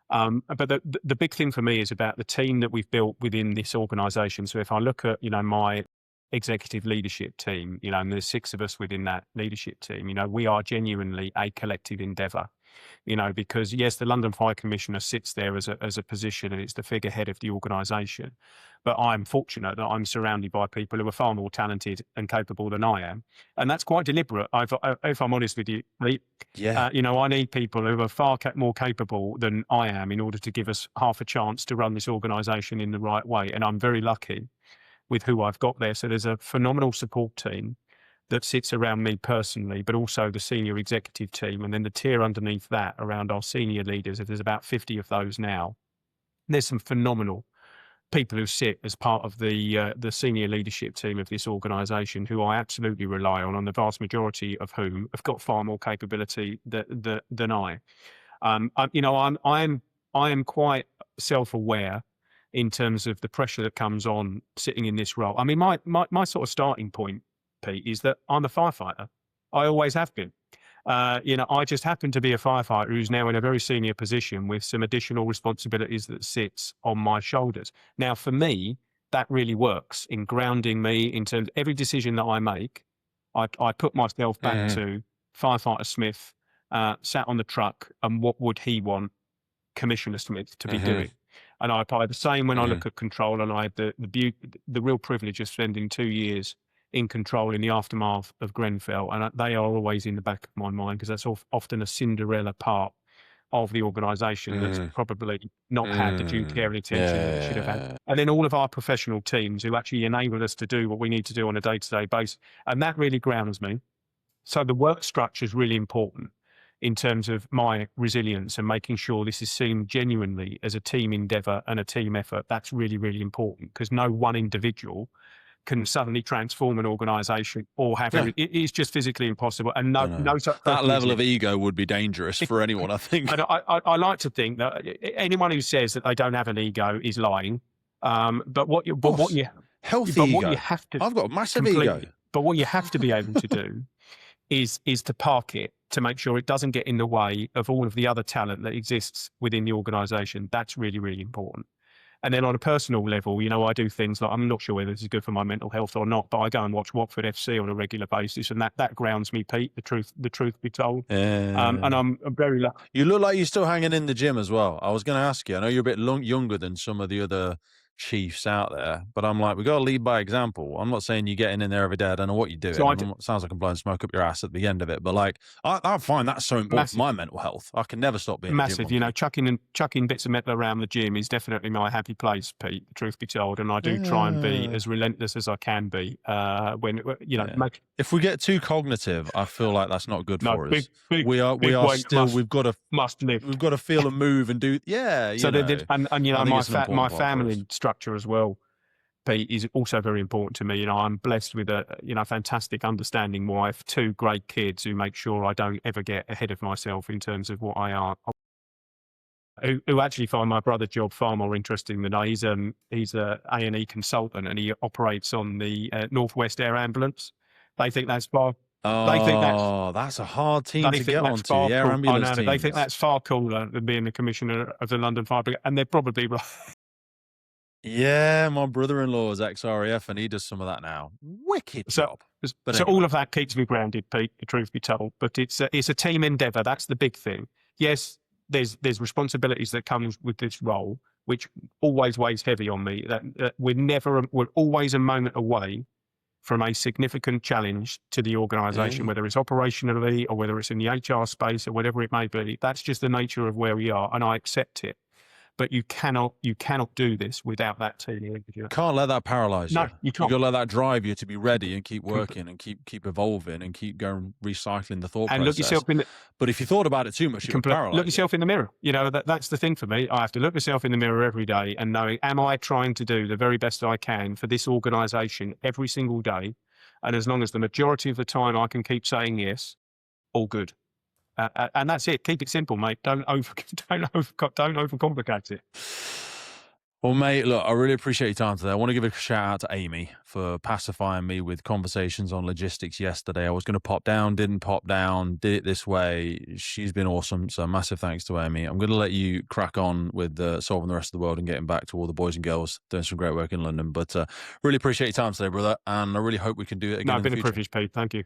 But the big thing for me is about the team that we've built within this organisation. So if I look at, you know, my executive leadership team, and there's 6 of us within that leadership team, we are genuinely a collective endeavour. Because yes, the London Fire Commissioner sits there as a position and it's the figurehead of the organisation. But I'm fortunate that I'm surrounded by people who are far more talented and capable than I am. And that's quite deliberate. If I'm honest with you, I need people who are far more capable than I am in order to give us half a chance to run this organisation in the right way. And I'm very lucky with who I've got there. So there's a phenomenal support team that sits around me personally, but also the senior executive team. And then the tier underneath that around our senior leaders, if there's about 50 of those now, there's some phenomenal people who sit as part of the senior leadership team of this organisation who I absolutely rely on, and the vast majority of whom have got far more capability than I. I am quite self-aware in terms of the pressure that comes on sitting in this role. I mean, my sort of starting point, Pete, is that I'm a firefighter. I always have been. I just happen to be a firefighter who's now in a very senior position with some additional responsibilities that sits on my shoulders. Now, for me, that really works in grounding me in terms of every decision that I make. I put myself back to Firefighter Smith, sat on the truck, and what would he want Commissioner Smith to be doing? And I apply the same when I look at control, and I had the real privilege of spending 2 years in control in the aftermath of Grenfell, and they are always in the back of my mind because that's often a Cinderella part of the organisation that's probably not had the due care and attention that it should have had. And then all of our professional teams who actually enable us to do what we need to do on a day-to-day basis, and that really grounds me. So the work structure is really important in terms of my resilience and making sure this is seen genuinely as a team endeavour and a team effort. That's really, really important because no one individual can suddenly transform an organisation or have it is just physically impossible. And no that level of ego would be dangerous for anyone, I think. And I like to think that anyone who says that they don't have an ego is lying. But what you healthy ego. What you have to, I've got a massive ego. But what you have to be able to do is to park it to make sure it doesn't get in the way of all of the other talent that exists within the organisation. That's really, really important. And then on a personal level, I do things like, I'm not sure whether this is good for my mental health or not, but I go and watch Watford FC on a regular basis, and that grounds me, Pete, the truth be told. And I'm very lucky. You look like you're still hanging in the gym as well. I was going to ask you, I know you're a bit younger than some of the other chiefs out there, but I'm like, we got to lead by example. I'm not saying you're getting in there every day. I don't know what you're doing. Sounds like I'm blowing smoke up your ass at the end of it, but like, I find that so important for my mental health. I can never stop being massive. Chucking bits of metal around the gym is definitely my happy place, Pete. The truth be told, and I do try and be as relentless as I can be. If we get too cognitive, I feel like that's not good for us. We've got to feel and move and do. My family structure as well, Pete, is also very important to me. I'm blessed with a fantastic, understanding wife, 2 great kids who make sure I don't ever get ahead of myself in terms of what I are. Who actually find my brother's job far more interesting than I. He's a A&E consultant, and he operates on the Northwest Air Ambulance. They think that's far. That's a hard team to get onto. The air ambulance teams. They think that's far cooler than being the commissioner of the London Fire Brigade, and they're probably right. Yeah, my brother-in-law is ex-RAF and he does some of that now. Wicked job. But anyway. All of that keeps me grounded, Pete, the truth be told. But it's a team endeavour. That's the big thing. Yes, there's responsibilities that come with this role, which always weighs heavy on me. That we're always a moment away from a significant challenge to the organisation, whether it's operationally or whether it's in the HR space or whatever it may be. That's just the nature of where we are, and I accept it. But you cannot do this without that team. You can't let that paralyze you. No, you can't. You've got to let that drive you to be ready and keep working and keep evolving and keep going, recycling the thought process. Look yourself in but if you thought about it too much, you paralyze. Look yourself in the mirror. That's the thing for me. I have to look myself in the mirror every day and knowing, am I trying to do the very best I can for this organisation every single day? And as long as the majority of the time I can keep saying yes, all good. And that's it. Keep it simple, mate. Don't overcomplicate it. Well, mate, look, I really appreciate your time today. I want to give a shout out to Amy for pacifying me with conversations on logistics yesterday. I was going to pop down, didn't pop down, did it this way. She's been awesome. So massive thanks to Amy. I'm going to let you crack on with solving the rest of the world and getting back to all the boys and girls doing some great work in London. But really appreciate your time today, brother. And I really hope we can do it again. No, it's been a privilege, Pete. Thank you.